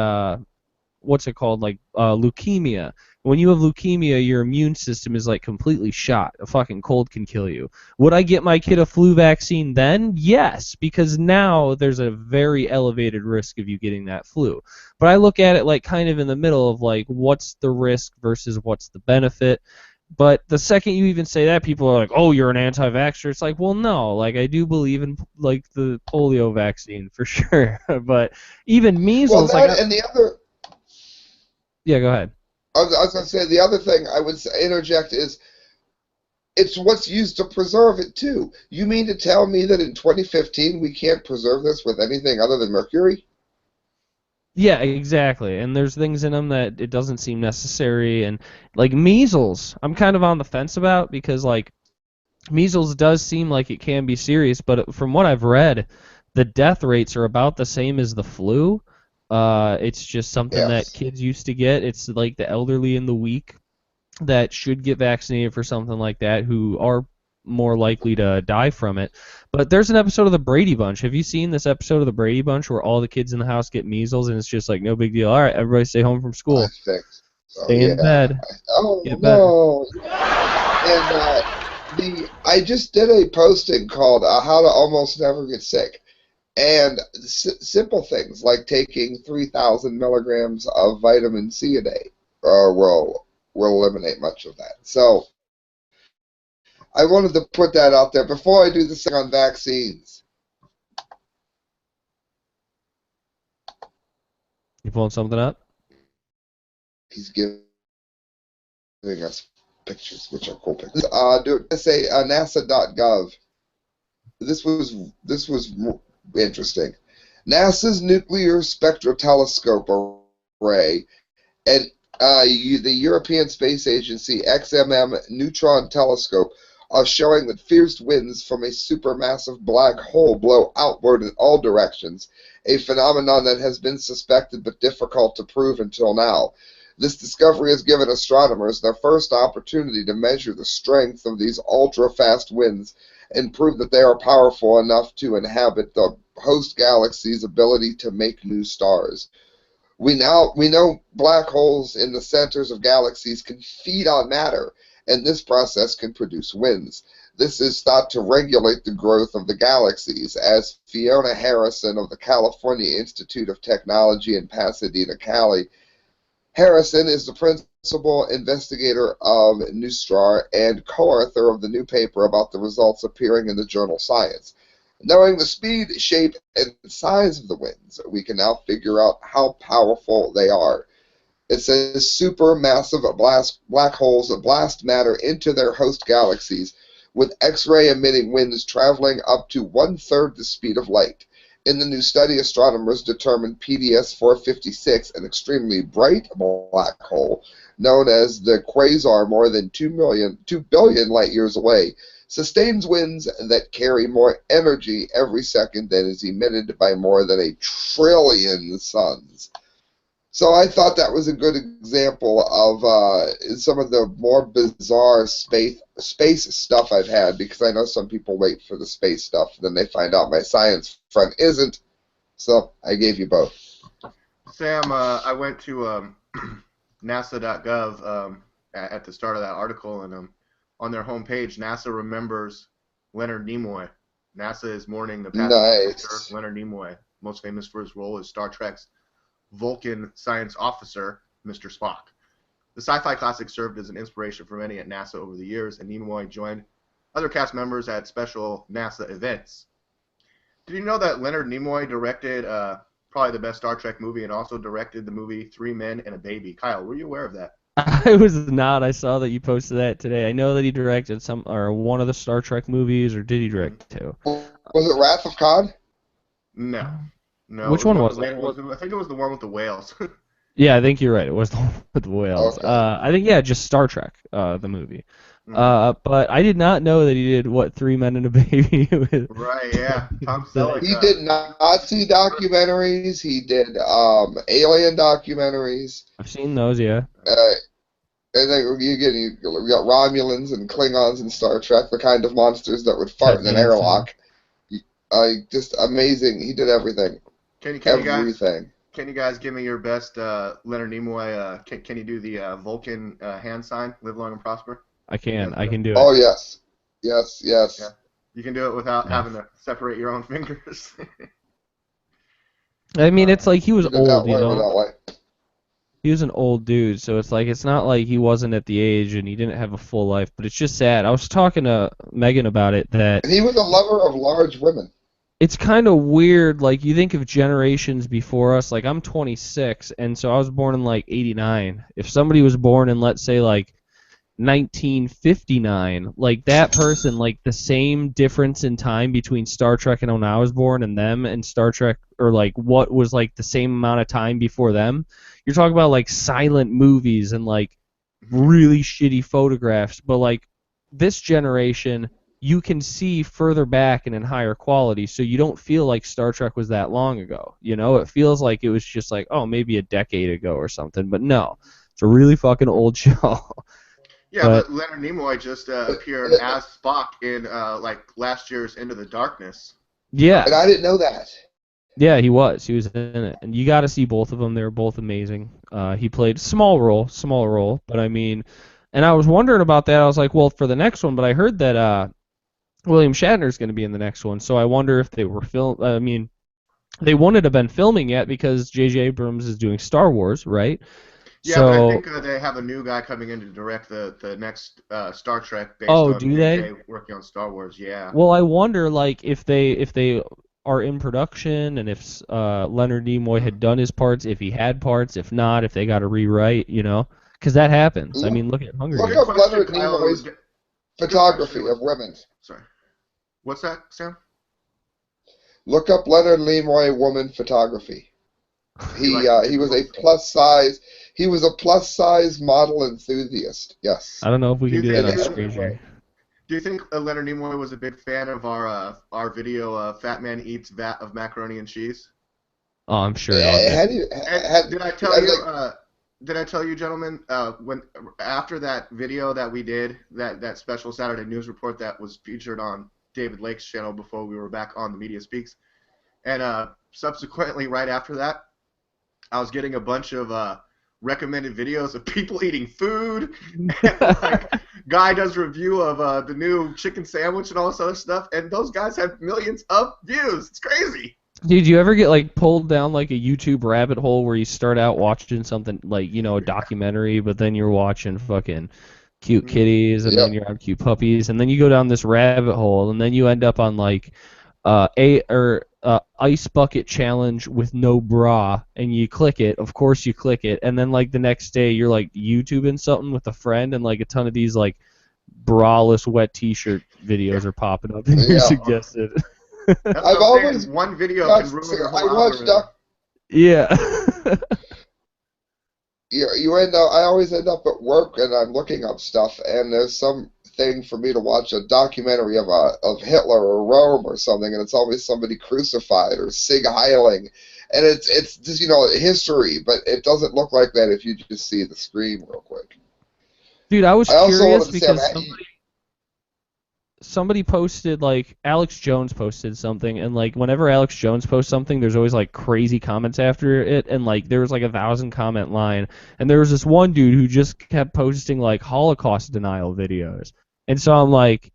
what's it called, like leukemia. When you have leukemia, your immune system is like completely shot. A fucking cold can kill you. Would I get my kid a flu vaccine then? Yes, because now there's a very elevated risk of you getting that flu. But I look at it like kind of in the middle of like, what's the risk versus what's the benefit. But the second you even say that, people are like, oh, you're an anti-vaxxer. It's like, well, no. Like, I do believe in, like, the polio vaccine for sure. But even measles, well, that, and the other... Yeah, go ahead. I was going to say, the other thing I would interject is, it's what's used to preserve it, too. You mean to tell me that in 2015 we can't preserve this with anything other than mercury? Yeah, exactly. And there's things in them that it doesn't seem necessary. And, like, measles, I'm kind of on the fence about, because, like, measles does seem like it can be serious, but from what I've read, the death rates are about the same as the flu. It's just something that kids used to get. It's like the elderly and the weak that should get vaccinated for something like that, who are more likely to die from it. But there's an episode of the Brady Bunch. Have you seen this episode of the Brady Bunch where all the kids in the house get measles and it's just like no big deal? All right, everybody stay home from school. Stay in bed. Oh, get no. And I just did a posting called How to Almost Never Get Sick. And simple things like taking 3,000 milligrams of vitamin C a day will eliminate much of that. So I wanted to put that out there before I do this thing on vaccines. You pulling something up? He's giving us pictures, which are cool pictures. Say NASA.gov. This was interesting. NASA's Nuclear Spectral Telescope Array and the European Space Agency XMM Neutron Telescope are showing that fierce winds from a supermassive black hole blow outward in all directions, a phenomenon that has been suspected but difficult to prove until now. This discovery has given astronomers their first opportunity to measure the strength of these ultra-fast winds and prove that they are powerful enough to inhabit the host galaxy's ability to make new stars. We know black holes in the centers of galaxies can feed on matter, and this process can produce winds. This is thought to regulate the growth of the galaxies, as Fiona Harrison of the California Institute of Technology in Pasadena, Cali. Harrison is the principal investigator of Neustar and co-author of the new paper about the results appearing in the journal Science. Knowing the speed, shape, and size of the winds, we can now figure out how powerful they are. It says supermassive black holes blast matter into their host galaxies, with X-ray emitting winds traveling up to 1/3 the speed of light. In the new study, astronomers determined PDS 456, an extremely bright black hole known as the quasar more than 2 billion light years away, sustains winds that carry more energy every second than is emitted by more than 1 trillion suns. So I thought that was a good example of some of the more bizarre space stuff I've had, because I know some people wait for the space stuff, then they find out my science friend isn't. So I gave you both. Sam, I went to NASA.gov at the start of that article, and on their homepage, NASA remembers Leonard Nimoy. NASA is mourning the passing of Mr. Leonard Nimoy, most famous for his role as Star Trek's Vulcan science officer, Mr. Spock. The sci-fi classic served as an inspiration for many at NASA over the years, and Nimoy joined other cast members at special NASA events. Did you know that Leonard Nimoy directed probably the best Star Trek movie and also directed the movie 3 Men and a Baby? Kyle, were you aware of that? I was not. I saw that you posted that today. I know that he directed one of the Star Trek movies, or did he direct two? Was it Wrath of Khan? No. No. Which one was it? it? I think it was the one with the whales. Yeah, I think you're right. It was the one with the whales. Okay. I think, yeah, just Star Trek, the movie. But I did not know that he did, 3 Men and a Baby? Right, yeah. Tom Selleck. He did Nazi documentaries. He did alien documentaries. I've seen those, yeah. And then you got Romulans and Klingons in Star Trek, the kind of monsters that would fart in an airlock. Just amazing. He did everything. Can you guys give me your best Leonard Nimoy? Can you do the Vulcan hand sign? Live long and prosper. I can do it. Oh yes. Yeah. You can do it without having to separate your own fingers. I mean, it's like he was old, you know. That way. He was an old dude, so it's like, it's not like he wasn't at the age and he didn't have a full life, but it's just sad. I was talking to Megan about it, that he was a lover of large women. It's kind of weird, like, you think of generations before us, like, I'm 26, and so I was born in, like, 89. If somebody was born in, let's say, like, 1959, like, that person, like, the same difference in time between Star Trek and when I was born and them and Star Trek, or, like, what was, like, the same amount of time before them, you're talking about, like, silent movies and, like, really shitty photographs, but, like, this generation, you can see further back and in higher quality, so you don't feel like Star Trek was that long ago. You know, it feels like it was just like, oh, maybe a decade ago or something, but no, it's a really fucking old show. Yeah, but Leonard Nimoy just appeared as Spock in like last year's Into the Darkness. Yeah. And I didn't know that. Yeah, he was in it, and you got to see both of them. They were both amazing. He played small role, but I mean, and I was wondering about that. I was like, well, for the next one, but I heard that William Shatner's going to be in the next one, so I wonder if they were I mean, they wouldn't have been filming yet because J.J. Abrams is doing Star Wars, right? Yeah, so, but I think they have a new guy coming in to direct the next Star Trek based on J.J. working on Star Wars. Yeah. Well, I wonder, like, if they are in production, and if Leonard Nimoy had done his parts, if he had parts, if not, if they got to rewrite, you know, because that happens. I mean, look at Hunger Games. Look up Leonard Nimoy's photography of women. Sorry. What's that, Sam? Look up Leonard Nimoy woman photography. He was a plus size. He was a plus size model enthusiast. Yes. I don't know if we can do that on screen here. Do you think Leonard Nimoy was a big fan of our video, Fat Man Eats Vat of Macaroni and Cheese? Oh, I'm sure. Did I tell you? Did I tell you, gentlemen, when after that video that we did, that special Saturday news report that was featured on David Lake's channel before we were back on the Media Speaks, and subsequently right after that, I was getting a bunch of recommended videos of people eating food. And, like, guy does review of the new chicken sandwich and all this other stuff, and those guys have millions of views. It's crazy. Dude, you ever get like pulled down like a YouTube rabbit hole where you start out watching something like, you know, a documentary, but then you're watching fucking cute kitties, and then you're on cute puppies, and then you go down this rabbit hole, and then you end up on like ice bucket challenge with no bra, and you click it. Of course you click it, and then like the next day you're like YouTubing something with a friend, and like a ton of these like braless wet t-shirt videos are popping up and you're suggested. I've always one video can ruin your whole algorithm. Yeah. You end up. I always end up at work and I'm looking up stuff, and there's something for me to watch a documentary of Hitler or Rome or something, and it's always somebody crucified or Sig Heiling, and it's just, you know, history, but it doesn't look like that if you just see the screen real quick. Dude, I was curious because somebody posted, like, Alex Jones posted something, and, like, whenever Alex Jones posts something, there's always, like, crazy comments after it, and, like, there was, like, a 1,000-comment line, and there was this one dude who just kept posting, like, Holocaust denial videos, and so I'm like,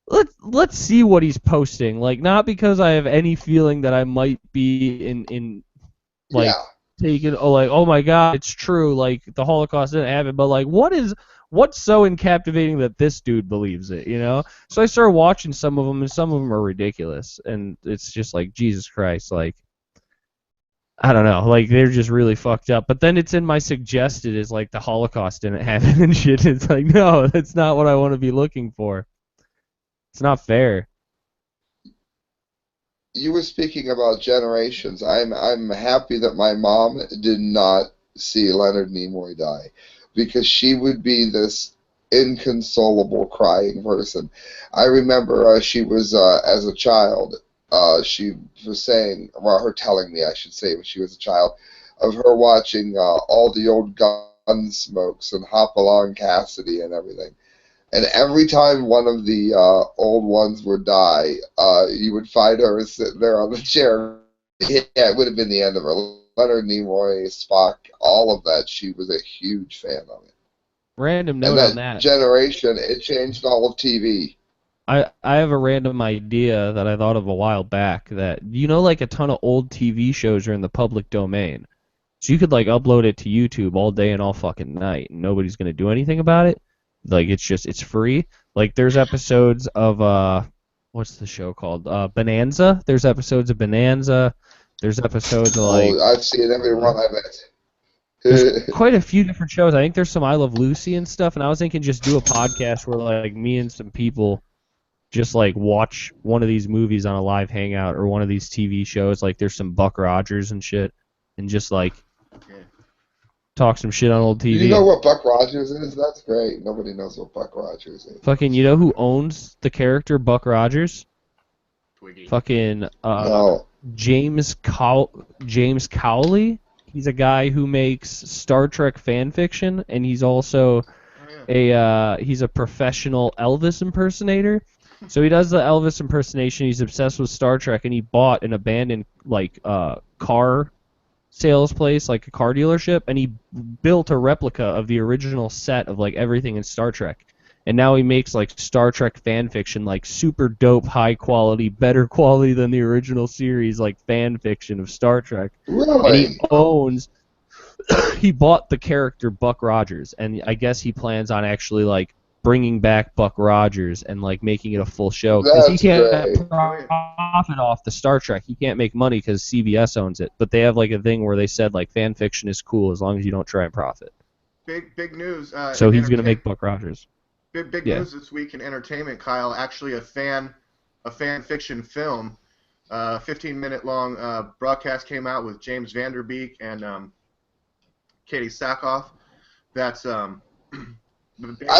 let's see what he's posting, like, not because I have any feeling that I might be in like, taking, oh my god, it's true, like, the Holocaust didn't happen, but, like, what's so captivating that this dude believes it, you know? So I started watching some of them, and some of them are ridiculous, and it's just like, Jesus Christ, like, I don't know, like, they're just really fucked up. But then it's in my suggested as, like, the Holocaust didn't happen and shit. It's like, no, that's not what I want to be looking for. It's not fair. You were speaking about generations. I'm happy that my mom did not see Leonard Nimoy die, because she would be this inconsolable crying person. I remember she was, as a child, she was saying, well, her telling me, I should say, when she was a child, of her watching all the old Gunsmokes and Hopalong Cassidy and everything. And every time one of the old ones would die, you would find her sitting there on the chair. Yeah, it would have been the end of her. Leonard Nimoy, Spock, all of that. She was a huge fan of it. Random note on that. Generation, it changed all of TV. I have a random idea that I thought of a while back, that, you know, like, a ton of old TV shows are in the public domain. So you could, like, upload it to YouTube all day and all fucking night, and nobody's going to do anything about it. Like, it's free. Like, there's episodes of, what's the show called? Bonanza. There's episodes of Bonanza. There's episodes of, like... Oh, I've seen every one of it. There's quite a few different shows. I think there's some I Love Lucy and stuff, and I was thinking just do a podcast where, like, me and some people just, like, watch one of these movies on a live hangout, or one of these TV shows. Like, there's some Buck Rogers and shit, and just, like, talk some shit on old TV. You know what Buck Rogers is? That's great. Nobody knows what Buck Rogers is. Fucking, you know who owns the character Buck Rogers? Twiggy. Fucking, No. James Cowley. He's a guy who makes Star Trek fan fiction, and he's also he's a professional Elvis impersonator. So he does the Elvis impersonation. He's obsessed with Star Trek, and he bought an abandoned, like, car sales place, like a car dealership, and he built a replica of the original set of, like, everything in Star Trek. And now he makes, like, Star Trek fan fiction, like, super dope, high quality, better quality than the original series, like, fan fiction of Star Trek. Really? And he bought the character Buck Rogers, and I guess he plans on actually, like, bringing back Buck Rogers and, like, making it a full show, because he can't profit off the Star Trek. He can't make money because CBS owns it. But they have, like, a thing where they said, like, fan fiction is cool as long as you don't try and profit. Big neuse. So he's gonna make Buck Rogers. Big news this week in entertainment, Kyle. Actually, a fan fiction film, 15-minute long broadcast came out with James Van Der Beek and Katie Sackhoff. That's I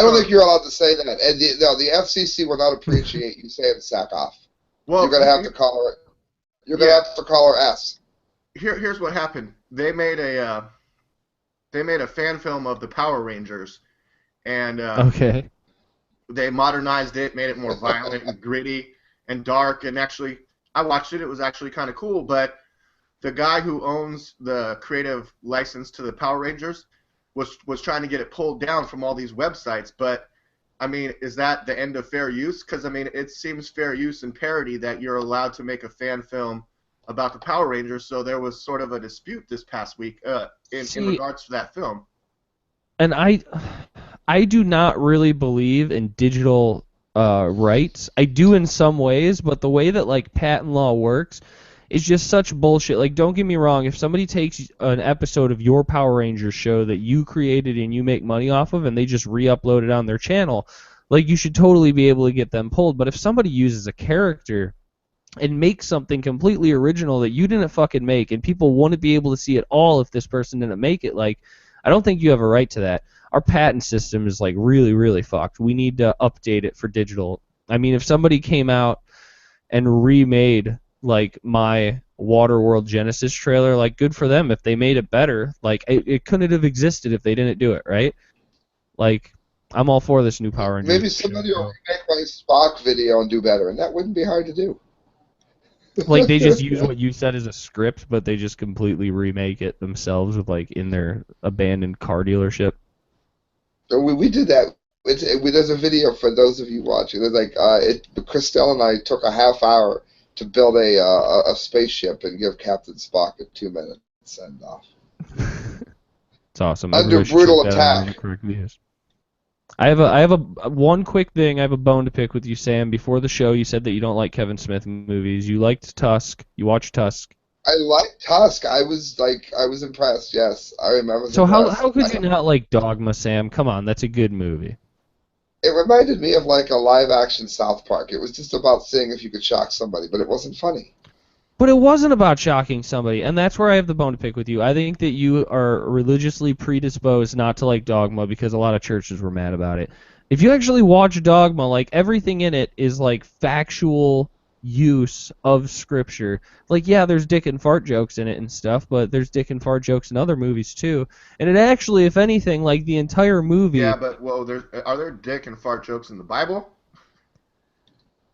don't think you're allowed to say that, and the FCC will not appreciate you saying Sackhoff. Well, you're gonna have to call her. You're gonna have to call her S. Here's what happened. They made a fan film of the Power Rangers, and okay. They modernized it, made it more violent and gritty and dark. And actually, I watched it. It was actually kind of cool. But the guy who owns the creative license to the Power Rangers was trying to get it pulled down from all these websites. But I mean, is that the end of fair use? Because I mean, it seems fair use and parody that you're allowed to make a fan film about the Power Rangers. So there was sort of a dispute this past week in regards to that film. And I do not really believe in digital rights. I do in some ways, but the way that like patent law works is just such bullshit. Like, don't get me wrong, if somebody takes an episode of your Power Rangers show that you created and you make money off of and they just re-upload it on their channel, like, you should totally be able to get them pulled. But if somebody uses a character and makes something completely original that you didn't fucking make and people wouldn't be able to see it all if this person didn't make it, like, I don't think you have a right to that. Our patent system is like really, really fucked. We need to update it for digital. I mean, if somebody came out and remade like my Waterworld Genesis trailer, like, good for them if they made it better. Like, it couldn't have existed if they didn't do it, right? Like, I'm all for this new Power Rangers. Maybe somebody will make my Spock video and do better, and that wouldn't be hard to do. Like, they just use what you said as a script, but they just completely remake it themselves with, like, in their abandoned car dealership. So we did that. There's a video for those of you watching. There's like Christelle and I took a half hour to build a spaceship and give Captain Spock a 2-minute send off. It's awesome. Under brutal attack. I have a one quick thing. I have a bone to pick with you, Sam. Before the show, you said that you don't like Kevin Smith movies. You liked Tusk. You watched Tusk. I liked Tusk. I was impressed. Yes, I remember. So how could you not like Dogma, Sam? Come on, that's a good movie. It reminded me of like a live-action South Park. It was just about seeing if you could shock somebody, but it wasn't funny. But it wasn't about shocking somebody, and that's where I have the bone to pick with you. I think that you are religiously predisposed not to like Dogma because a lot of churches were mad about it. If you actually watch Dogma, like, everything in it is like factual use of scripture. Like, yeah, there's dick and fart jokes in it and stuff, but there's dick and fart jokes in other movies too. And it actually, if anything, like, the entire movie... Yeah, but, well, are there dick and fart jokes in the Bible?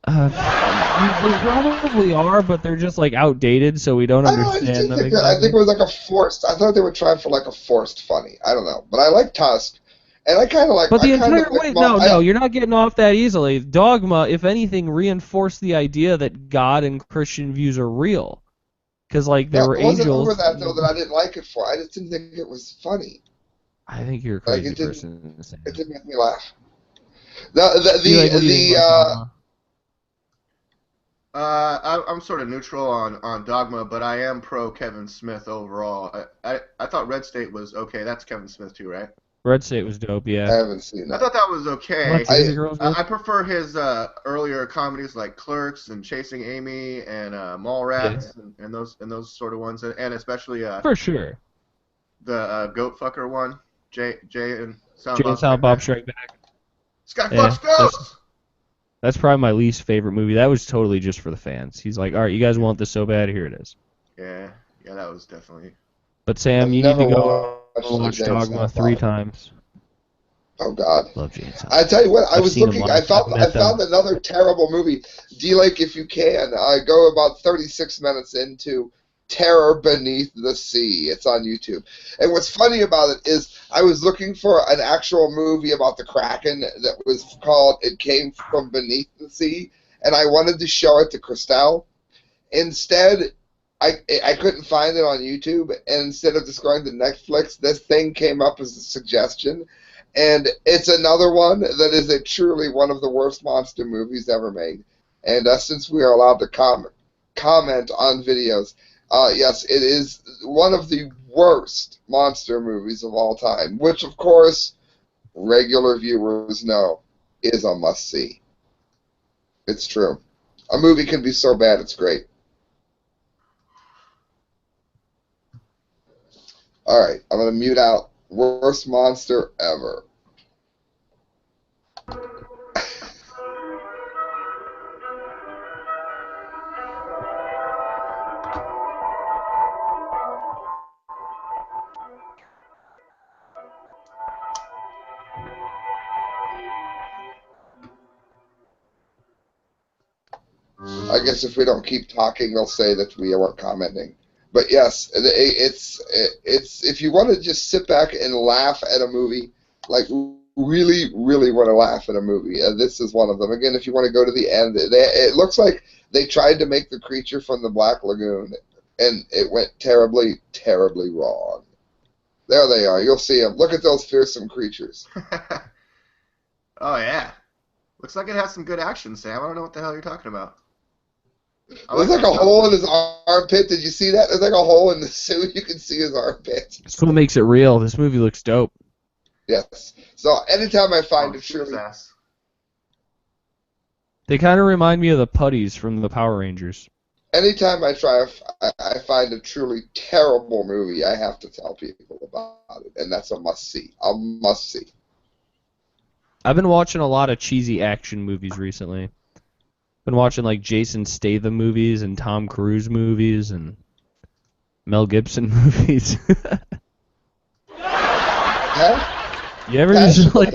There probably are, but they're just, like, outdated, so we don't understand them. I think it was like a forced... I thought they were trying for like a forced funny. I don't know. But I like Tusk. And I kind of like... But the entire... Wait, no, you're not getting off that easily. Dogma, if anything, reinforced the idea that God and Christian views are real. Because, like, there were angels... It wasn't over that, though, that I didn't like it for. I just didn't think it was funny. I think you're a crazy person. It didn't make me laugh. I'm sort of neutral on Dogma, but I am pro Kevin Smith overall. I thought Red State was okay. That's Kevin Smith too, right? Red State was dope, yeah. I haven't seen that. I thought that was okay. I prefer his earlier comedies like Clerks and Chasing Amy and Mallrats and those sort of ones, and especially for sure the Goat Fucker one, Jay and Silent Bob Strike Back. This guy fucks goats. That's probably my least favorite movie. That was totally just for the fans. He's like, all right, you guys want this so bad, here it is. Yeah, that was definitely. But Sam, you need to go watch Dogma 3 times. Oh God! Love James. I tell you what, I was looking. I found another terrible movie. D-Lake, if you can, go about 36 minutes into Terror Beneath the Sea. It's on YouTube. And what's funny about it is I was looking for an actual movie about the Kraken that was called It Came From Beneath the Sea, and I wanted to show it to Christelle. Instead, I couldn't find it on YouTube, and instead of just going to Netflix, this thing came up as a suggestion. And it's another one that is truly one of the worst monster movies ever made. And since we are allowed to comment on videos, yes, it is one of the worst monster movies of all time, which, of course, regular viewers know is a must-see. It's true. A movie can be so bad it's great. All right, I'm going to mute out worst monster ever. I guess if we don't keep talking, they'll say that we weren't commenting. But yes, it's if you want to just sit back and laugh at a movie, like really, really want to laugh at a movie, this is one of them. Again, if you want to go to the end, it looks like they tried to make the creature from the Black Lagoon, and it went terribly, terribly wrong. There they are. You'll see them. Look at those fearsome creatures. Oh, yeah. Looks like it has some good action, Sam. I don't know what the hell you're talking about. There's like a hole in his armpit. Did you see that? There's like a hole in the suit. You can see his armpit. That's what makes it real. This movie looks dope. Yes. So anytime I find a truly... They kind of remind me of the putties from the Power Rangers. Anytime I find a truly terrible movie, I have to tell people about it, and that's a must-see. A must-see. I've been watching a lot of cheesy action movies recently. Been watching like Jason Statham movies and Tom Cruise movies and Mel Gibson movies. Yeah? You ever just like...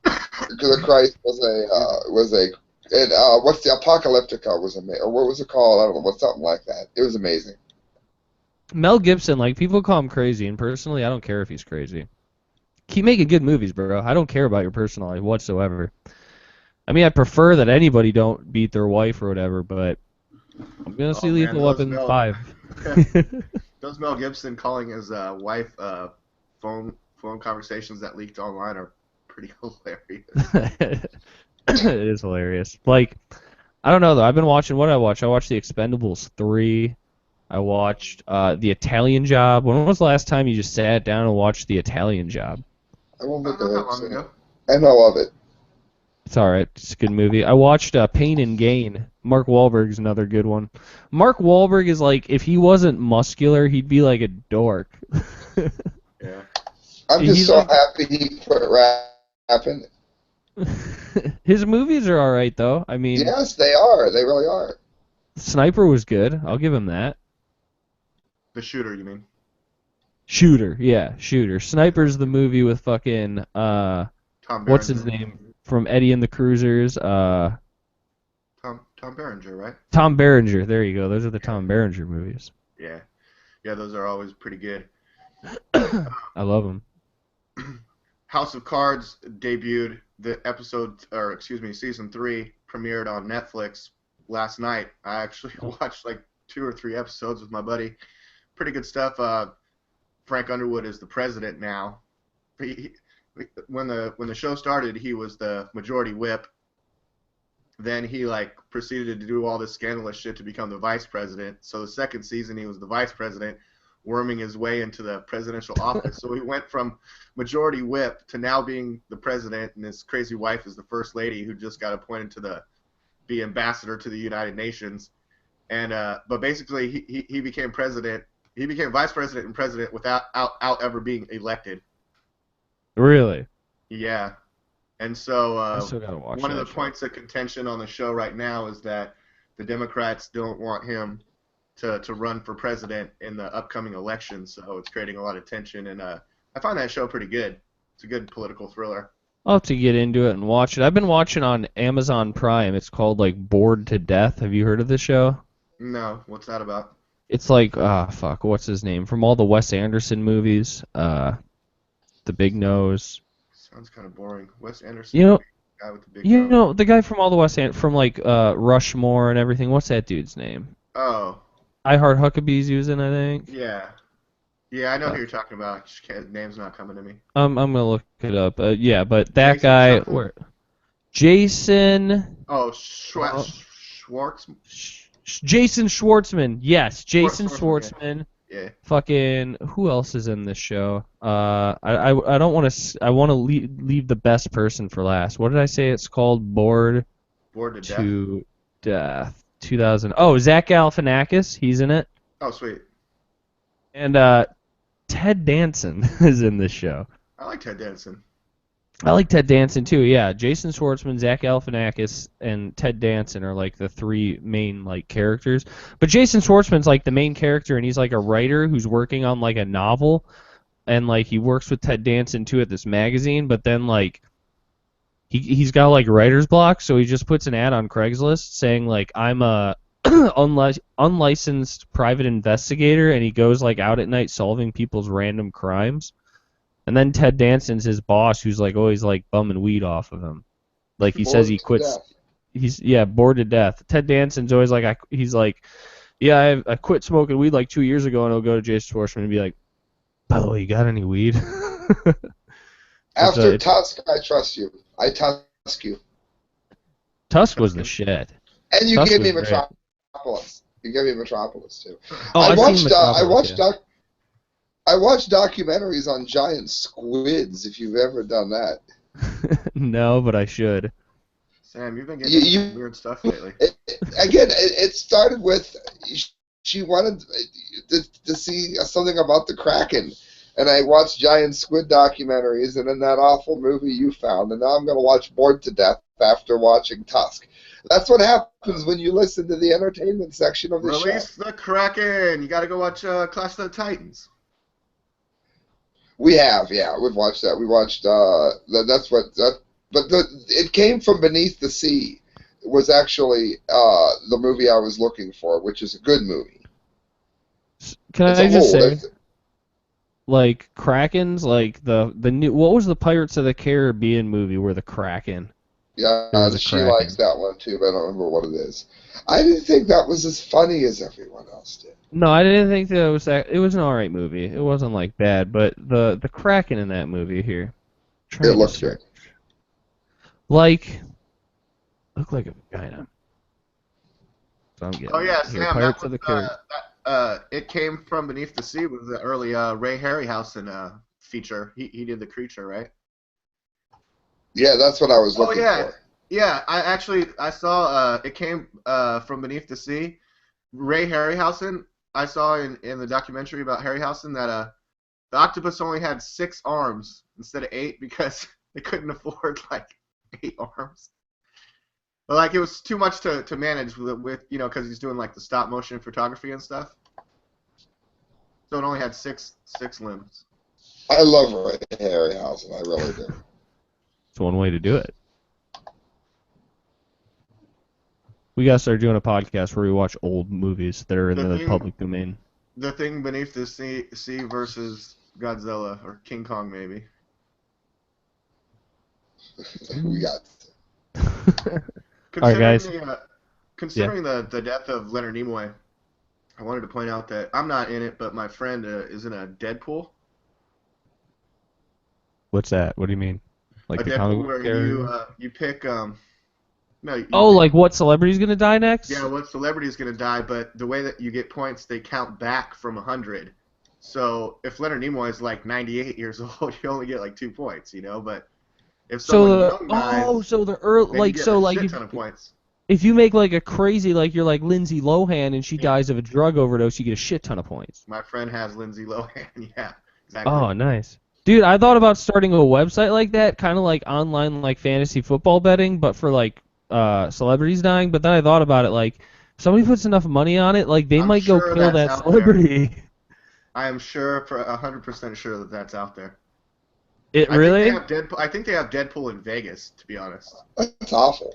The Christ was a and what's the Apocalyptica was amazing, or what was it called? I don't know, what's something like that. It was amazing. Mel Gibson, like people call him crazy, and personally, I don't care if he's crazy. Keep making good movies, bro. I don't care about your personal life whatsoever. I mean, I prefer that anybody don't beat their wife or whatever, but I'm gonna see Lethal Weapon 5. Those Mel Gibson calling his wife phone conversations that leaked online are pretty hilarious. It is hilarious. Like, I don't know though. I've been watching what I watched. I watched The Expendables 3. I watched The Italian Job. When was the last time you just sat down and watched The Italian Job? I won't look at it. I know of it. It's alright. It's a good movie. I watched Pain and Gain. Mark Wahlberg's another good one. Mark Wahlberg is like, if he wasn't muscular, he'd be like a dork. Yeah. I'm just so happy he quit rapping. His movies are alright though. I mean, yes, they are. They really are. Sniper was good. I'll give him that. The Shooter, you mean? Shooter, yeah, Shooter. Sniper's the movie with fucking what's his name from Eddie and the Cruisers? Tom Berenger, right? Tom Berenger. There you go. Those are the Tom Berenger movies. Yeah, those are always pretty good. I love them. House of Cards debuted. The season 3 premiered on Netflix last night. I actually watched like 2 or 3 episodes with my buddy. Pretty good stuff. Frank Underwood is the president now. When the show started, he was the majority whip. Then he like proceeded to do all this scandalous shit to become the vice president. So the second season, he was the vice president, worming his way into the presidential office. So he went from majority whip to now being the president, and his crazy wife is the first lady who just got appointed to be ambassador to the United Nations. And but basically he became president. He became vice president and president without ever being elected. Really? Yeah. And so I still gotta watch one of the that show. points of contention on the show right now is that the Democrats don't want him to run for president in the upcoming election, so it's creating a lot of tension. And I find that show pretty good. It's a good political thriller. I'll have to get into it and watch it. I've been watching on Amazon Prime. It's called like Bored to Death. Have you heard of this show? No. What's that about? It's like what's his name? From all the Wes Anderson movies. The Big Nose. Sounds kind of boring. Wes Anderson. You know, guy with the big nose. the guy from all the from like Rushmore and everything. What's that dude's name? Oh. I Heart Huckabee's he was in, I think. Yeah. Yeah, I know who you're talking about. Just name's not coming to me. I'm gonna look it up. Yeah, but that guy, Jason. Oh, Schwartz. Jason Schwartzman. Yes, Jason Schwartzman. Yeah. Fucking who else is in this show? I don't want to. I want to leave the best person for last. What did I say? It's called Bored to Death. 2000. Oh, Zach Galifianakis. He's in it. Oh, sweet. And Ted Danson is in this show. I like Ted Danson. I like Ted Danson too. Yeah, Jason Schwartzman, Zach Galifianakis, and Ted Danson are like the 3 main like characters. But Jason Schwartzman's like the main character, and he's like a writer who's working on like a novel, and like he works with Ted Danson too at this magazine. But then like he's got like writer's block, so he just puts an ad on Craigslist saying like I'm a unlicensed private investigator, and he goes like out at night solving people's random crimes. And then Ted Danson's his boss, who's like always like bumming weed off of him. Like he says he quits. He's bored to death. Ted Danson's always like he's like, yeah, I quit smoking weed like 2 years ago, and he'll go to Jason Schwartzman and be like, by the way, you got any weed? After Tusk, I trust you. I Tusk you. Tusk was the shit. And you Tusk gave me was great. Metropolis. You gave me Metropolis too. Oh, I I've seen watched. Metropolis, I watched documentaries on giant squids. If you've ever done that. No, but I should. Sam, you've been getting some weird stuff lately. It started with she wanted to see something about the Kraken, and I watched giant squid documentaries, and then that awful movie you found, and now I'm going to watch Bored to Death after watching Tusk. That's what happens when you listen to the entertainment section of the show. Release the Kraken! You got to go watch Clash of the Titans. We have, yeah, we've watched that. We watched it came from Beneath the Sea. It was actually the movie I was looking for, which is a good movie. Can I just say, like Krakens, like the new, what was the Pirates of the Caribbean movie where the Kraken? Yeah, she likes that one too, but I don't remember what it is. I didn't think that was as funny as everyone else did. No, I didn't think that it was that. It was an alright movie. It wasn't like bad, but the Kraken in that movie here, it looked good. Looked like a vagina. So I'm getting Sam, Pirates of the Caribbean. It came from Beneath the Sea with the early Ray Harryhausen feature. He did the creature, right? Yeah, that's what I was looking for. Yeah, I saw it came from Beneath the Sea. Ray Harryhausen, I saw in the documentary about Harryhausen that the octopus only had 6 arms instead of 8 because they couldn't afford like 8 arms. But like it was too much to manage with because he's doing like the stop motion photography and stuff. So it only had 6 limbs. I love Ray Harryhausen, I really do. It's one way to do it. We gotta start doing a podcast where we watch old movies that are in the public domain. The Thing, Beneath the Sea versus Godzilla or King Kong, maybe. We got. All right, guys. Considering the death of Leonard Nimoy, I wanted to point out that I'm not in it, but my friend is in a Deadpool. What's that? What do you mean? Like a the Deadpool comic where character? you pick like what celebrity's gonna die next? Yeah, what celebrity's gonna die, but the way that you get points, they count back from 100. So if Leonard Nimoy is like 98 years old, you only get like 2 points, But if someone young dies, so the early like so like a ton of points. If you make like a crazy you're like Lindsay Lohan and she dies of a drug overdose, you get a shit ton of points. My friend has Lindsay Lohan. Yeah, exactly. Oh, nice. Dude, I thought about starting a website like that, kind of like online like fantasy football betting, but for like celebrities dying. But then I thought about it, like if somebody puts enough money on it, like they might go kill that celebrity. I am sure for 100% sure that that's out there. Really? I think they have Deadpool in Vegas, to be honest. That's awful.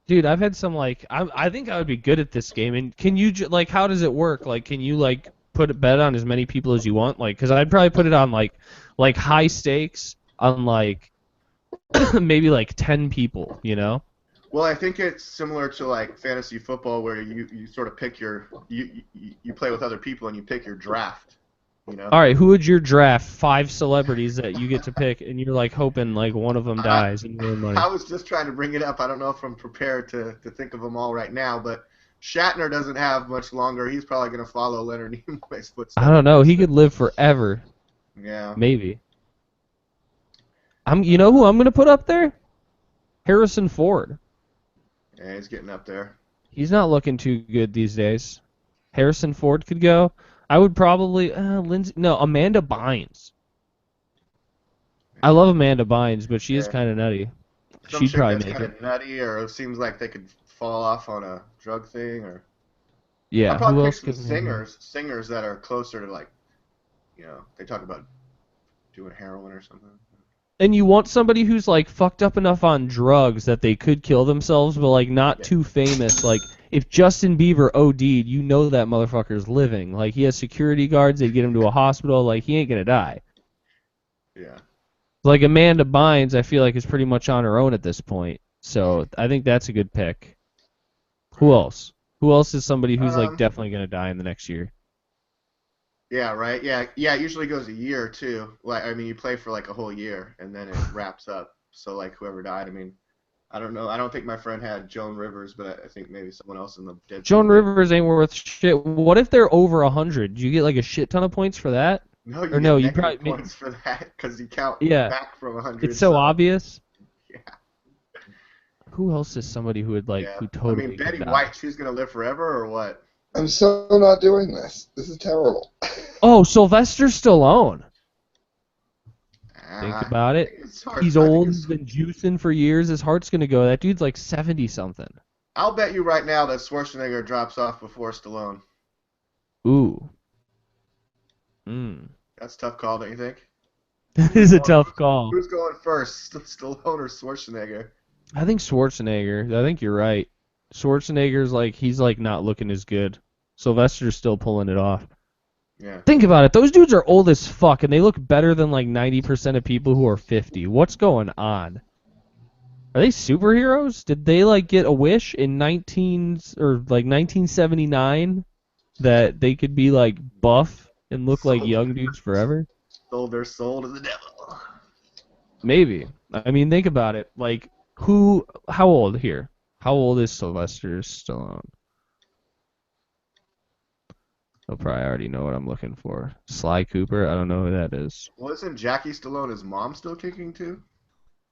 Dude, I've had some I think I would be good at this game. And can you how does it work? Like, can you put a bet on as many people as you want? Like, because I'd probably put it on like high stakes on maybe 10 people, Well, I think it's similar to like fantasy football where you sort of pick you play with other people and you pick your draft. All right, who would your draft? 5 celebrities that you get to pick, and you're hoping one of them dies and you win money. I was just trying to bring it up. I don't know if I'm prepared to think of them all right now, but Shatner doesn't have much longer. He's probably going to follow Leonard Nimoy's footsteps. I don't know. He could live forever. Yeah. Maybe. You know who I'm going to put up there? Harrison Ford. Yeah, he's getting up there. He's not looking too good these days. Harrison Ford could go. I would probably Amanda Bynes. I love Amanda Bynes, but she is kind of nutty. She'd probably make it. Nutty, or it seems like they could fall off on a drug thing, or yeah. I'll probably who pick else some singers that are closer to they talk about doing heroin or something. And you want somebody who's fucked up enough on drugs that they could kill themselves, but not too famous. if Justin Bieber OD'd, you know that motherfucker's living. Like, he has security guards, they get him to a hospital, like, he ain't gonna die. Yeah. Like, Amanda Bynes, I feel like, is pretty much on her own at this point. So, I think that's a good pick. Who else? Who else is somebody who's, like, definitely gonna die in the next year? Yeah, right. Yeah, it usually goes a year, too. Like, I mean, you play for, like, a whole year, and then it wraps up. So, like, whoever died, I mean, I don't know. I don't think my friend had Joan Rivers, but I think maybe someone else in the dead. Joan Rivers ain't worth shit. What if they're over 100? Do you get, like, a shit ton of points for that? No, you or get no, you negative probably points for that because you count Yeah. back from 100. It's so obvious. Yeah. Who else is somebody who would, like, who totally I mean, Betty could die? White, she's going to live forever, or what? I'm so not doing this. This is terrible. Oh, Sylvester Stallone. Think about it. He's old. He's been juicing for years. His heart's gonna go. That dude's like 70-something. I'll bet you right now that Schwarzenegger drops off before Stallone. Ooh. That's a tough call, don't you think? That is a tough call. Who's going first, Stallone or Schwarzenegger? I think Schwarzenegger. I think you're right. Schwarzenegger's like, he's like not looking as good. Sylvester's still pulling it off. Yeah. Think about it. Those dudes are old as fuck, and they look better than like 90% of people who are 50. What's going on? Are they superheroes? Did they like get a wish in 1979 that they could be like buff and look like young dudes forever? Sold their soul to the devil. Maybe. I mean, think about it. Like, how old here? How old is Sylvester Stallone? He'll probably already know what I'm looking for. Sly Cooper? I don't know who that is. Well, isn't Jackie Stallone's mom still kicking too?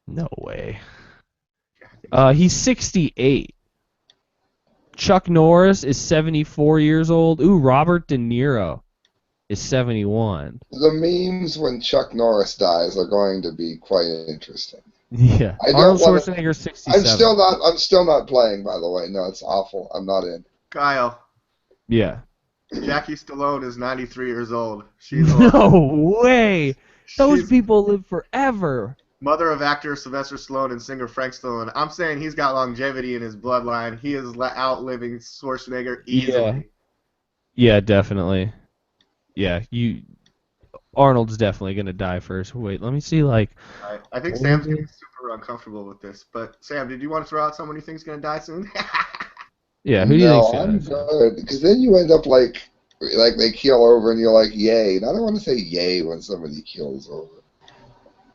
No way. He's 68. Chuck Norris is 74 years old. Ooh, Robert De Niro is 71. The memes when Chuck Norris dies are going to be quite interesting. Yeah. Arnold Schwarzenegger 67. I'm still not playing, by the way. No, it's awful. I'm not in. Kyle. Yeah. Jackie Stallone is 93 years old. She's old. No way. Those people live forever. Mother of actor Sylvester Stallone and singer Frank Stallone. I'm saying he's got longevity in his bloodline. He is outliving Schwarzenegger easily. Yeah, definitely. Yeah, Arnold's definitely gonna die first. Wait, let me see. Like, I think Sam's getting super uncomfortable with this. But Sam, did you want to throw out someone you think's gonna die soon? Yeah, who do you think's gonna die? No, I'm good, because then you end up like they keel over and you're like, yay. And I don't want to say yay when somebody keels over.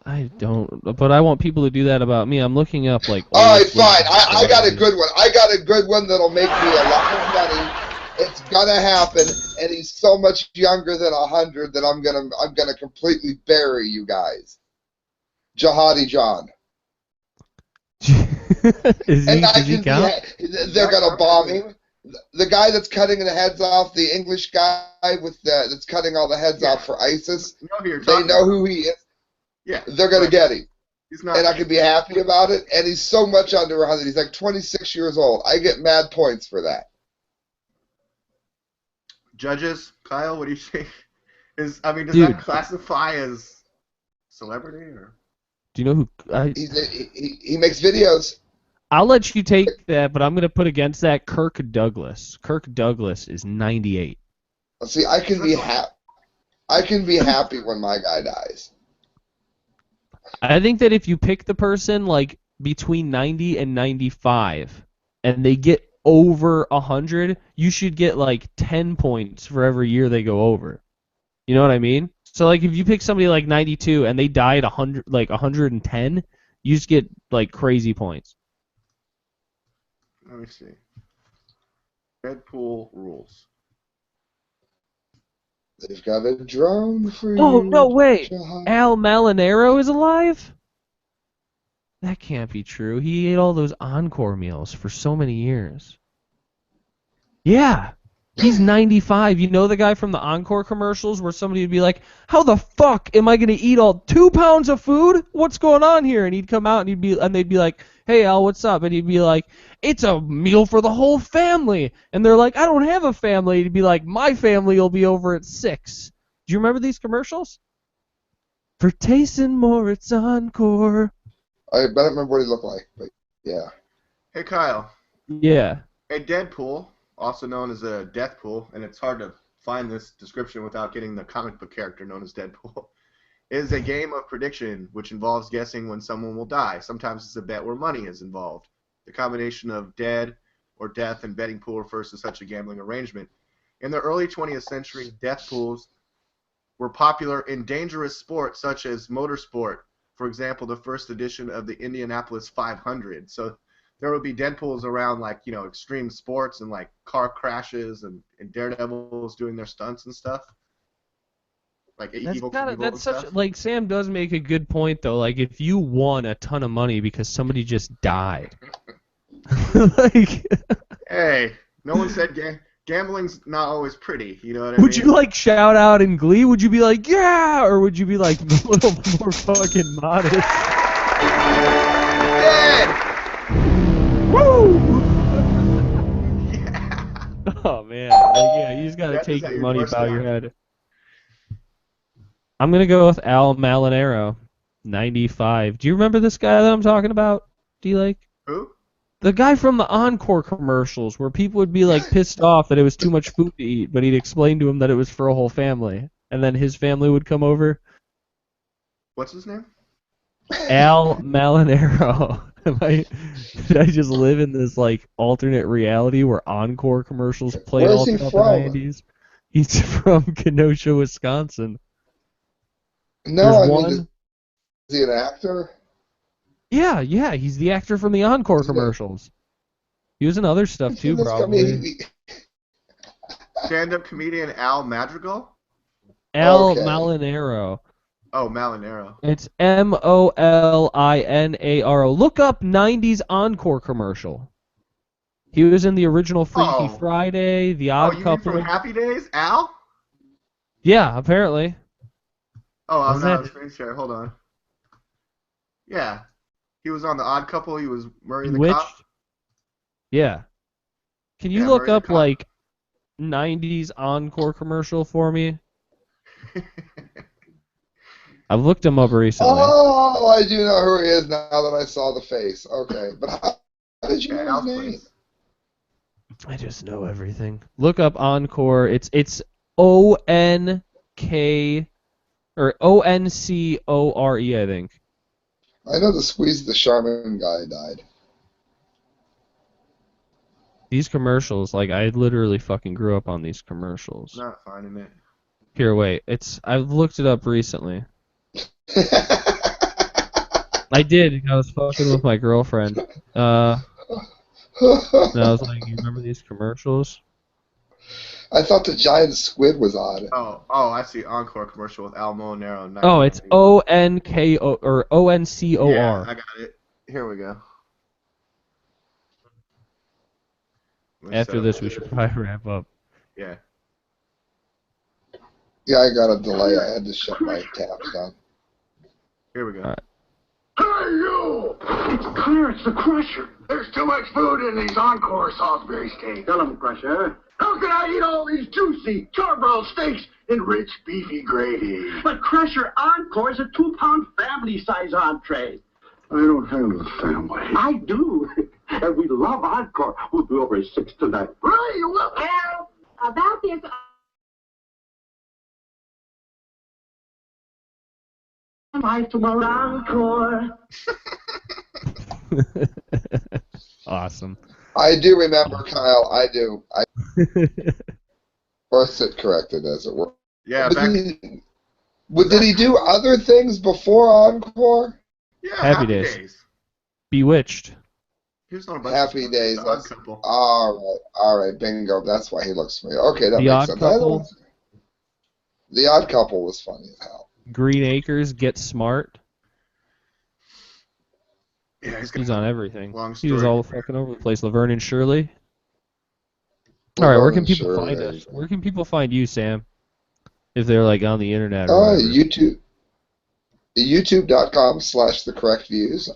I don't, but I want people to do that about me. I'm looking up like. All right, fine. I got a good one. I got a good one that'll make me a lot of money. It's gonna happen, and he's so much younger than 100 that I'm gonna completely bury you guys. Jihadi John. Does he count? They're gonna bomb him. The guy that's cutting the heads off, the English guy that's cutting all the heads off for ISIS. They know who he is. Yeah, they're gonna get him. He's not, and I can be happy about it. And he's so much under 100. He's like 26 years old. I get mad points for that. Judges, Kyle, what do you think? Does Dude. that classify as celebrity or? Do you know who? He makes videos. I'll let you take that, but I'm gonna put against that Kirk Douglas. Kirk Douglas is 98. See, I can be happy when my guy dies. I think that if you pick the person like between 90 and 95, and they get over 100, you should get like 10 points for every year they go over. You know what I mean? So like if you pick somebody like 92 and they die at 100, like 110, you just get like crazy points. Let me see. Deadpool rules. They've got a drone for you. Oh, no, wait. Al Malinero is alive? That can't be true. He ate all those Encore meals for so many years. Yeah. He's 95. You know the guy from the Encore commercials where somebody would be like, how the fuck am I going to eat all 2 pounds of food? What's going on here? And he'd come out and they'd be like, hey, Al, what's up? And he'd be like, it's a meal for the whole family. And they're like, I don't have a family. He'd be like, my family will be over at 6. Do you remember these commercials? For tasting more, it's Encore. I don't remember what he looked like, but yeah. Hey, Kyle. Yeah. A dead pool, also known as a death pool, and it's hard to find this description without getting the comic book character known as Deadpool, is a game of prediction which involves guessing when someone will die. Sometimes it's a bet where money is involved. The combination of dead or death and betting pool refers to such a gambling arrangement. In the early 20th century, death pools were popular in dangerous sports such as motorsport. For example, the first edition of the Indianapolis 500. So there would be dead pools around, like, you know, extreme sports and like car crashes and daredevils doing their stunts and stuff. Like That's such like Sam does make a good point though. Like if you won a ton of money because somebody just died, like hey, no one said gambling's not always pretty. You know what I mean? Would you like shout out in glee? Would you be like yeah, or would you be like a little more fucking modest? Dead. Woo! Yeah. Oh man, like, yeah, you just gotta take your money, bow your head. I'm gonna go with Al Malinero, 95. Do you remember this guy that I'm talking about? Do you like? Who? The guy from the Encore commercials, where people would be like pissed off that it was too much food to eat, but he'd explain to him that it was for a whole family, and then his family would come over. What's his name? Al Malinero. Did I just live in this like alternate reality where Encore commercials played all throughout the 90s? He's from Kenosha, Wisconsin. No, I mean, is he an actor? Yeah, he's the actor from the Encore commercials. He was in other stuff too, probably. Stand-up comedian Al Madrigal? Al Malinero. Oh, Malinero. It's Molinaro. Look up 90s Encore commercial. He was in the original Freaky Friday, The Odd Couple. You mean from Happy Days, Al? Yeah, apparently. Oh, I'm not on screen share. Hold on. Yeah. He was on The Odd Couple. He was Murray the Cop. Yeah. Can you look up, like, 90s Encore commercial for me? I've looked him up recently. Oh, I do know who he is now that I saw the face. Okay. But how did you know his name? I just know everything. Look up Encore. It's O-N-K... or O-N-C-O-R-E, I think. I know the Squeeze the Charmin guy died. These commercials, like, I literally fucking grew up on these commercials. Not finding it. Here, wait. I've looked it up recently. I did. I was fucking with my girlfriend. And I was like, you remember these commercials? I thought the giant squid was on it. Oh, I see Encore commercial with Al Molinero. Oh, it's O-N-K-O or O-N-C-O-R. Yeah, I got it. Here we go. After this, we should probably wrap up. Yeah. Yeah, I got a delay. I had to shut my tabs down. Here we go. All right. Hey, you! It's Clarence the Crusher. There's too much food in these Encore Salisbury steaks. Tell him, Crusher. How can I eat all these juicy, charbroiled steaks in rich, beefy gravy? But Crusher, Encore is a 2-pound family-size entree. I don't have a family. I do. And we love Encore. We'll be over at 6 tonight. Ray, you will. About this... Life tomorrow, Encore. Awesome. I do remember, Kyle. I do. Or sit corrected, as it were. Yeah, did he do other things before Encore? Yeah, Happy Days. Bewitched. He was on a bunch Happy Days. Odd Couple. All right, bingo. That's why he looks familiar. Okay, that The makes Odd sense. Couple. The Odd Couple was funny as hell. Green Acres, Get Smart. Yeah, he's on everything. Long He was story. all fucking over the place. Laverne and Shirley. All right, where can people find us? Where can people find you, Sam? If they're like on the internet or whatever. YouTube. YouTube.com/thecorrectviews.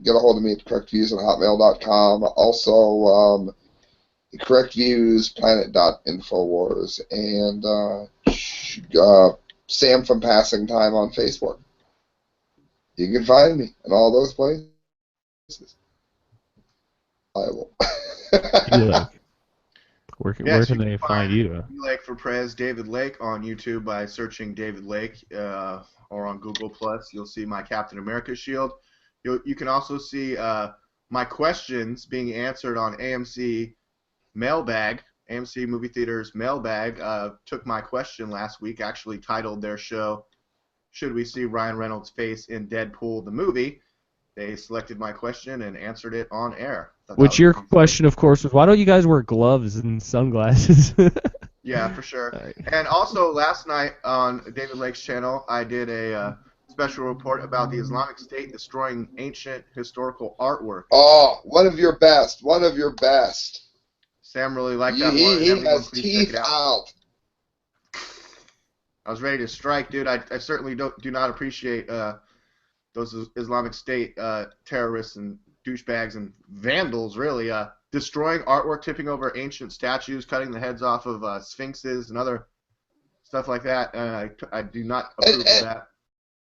Get a hold of me at correctviews@hotmail.com. Also, correctviewsplanet.infowars and Sam from Passing Time on Facebook. You can find me in all those places. I will. Lake. Where Yes, can you they can find you? Lake for Prez David Lake on YouTube by searching David Lake, or on Google Plus. You'll see my Captain America shield. You can also see my questions being answered on AMC Mailbag. AMC Movie Theaters Mailbag took my question last week, actually titled their show, "Should we see Ryan Reynolds' face in Deadpool the movie?" They selected my question and answered it on air. Which your question, of course, was why don't you guys wear gloves and sunglasses? Yeah, for sure. And also last night on David Lake's channel, I did a special report about the Islamic State destroying ancient historical artwork. Oh, one of your best. One of your best. Sam really liked that one. He Everyone, has please check teeth it out. I was ready to strike, dude. I certainly do not appreciate those Islamic State terrorists and douchebags and vandals, really. Destroying artwork, tipping over ancient statues, cutting the heads off of sphinxes and other stuff like that. I do not approve of that.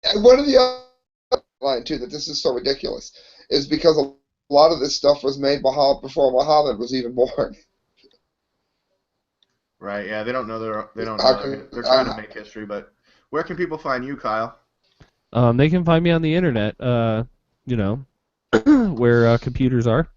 And one of the other line too that this is so ridiculous is because a lot of this stuff was made before Muhammad was even born. Right? Yeah, they don't know. They're trying to make history. But where can people find you, Kyle? They can find me on the internet. You know, where computers are.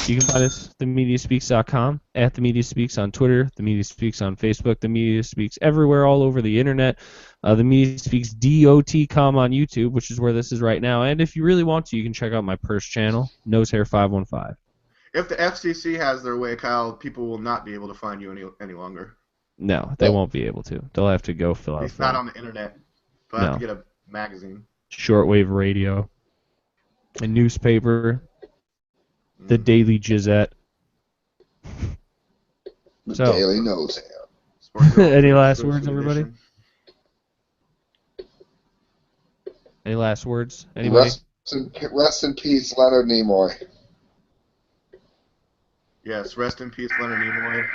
You can find us at themediaspeaks.com, at themediaspeaks on Twitter, themediaspeaks on Facebook, themediaspeaks everywhere, all over the internet. Themediaspeaks.com on YouTube, which is where this is right now. And if you really want to, you can check out my purse channel, Nosehair515. If the FCC has their way, Kyle, people will not be able to find you any longer. No, they won't be able to. They'll have to go fill out. It's not on the internet. They'll have to get a magazine. Shortwave radio, a newspaper, the Daily Gazette. The Daily Nosehair. Any last words, everybody? Any last words? Anybody? Rest in peace, Leonard Nimoy. Yes, rest in peace, Leonard Nimoy.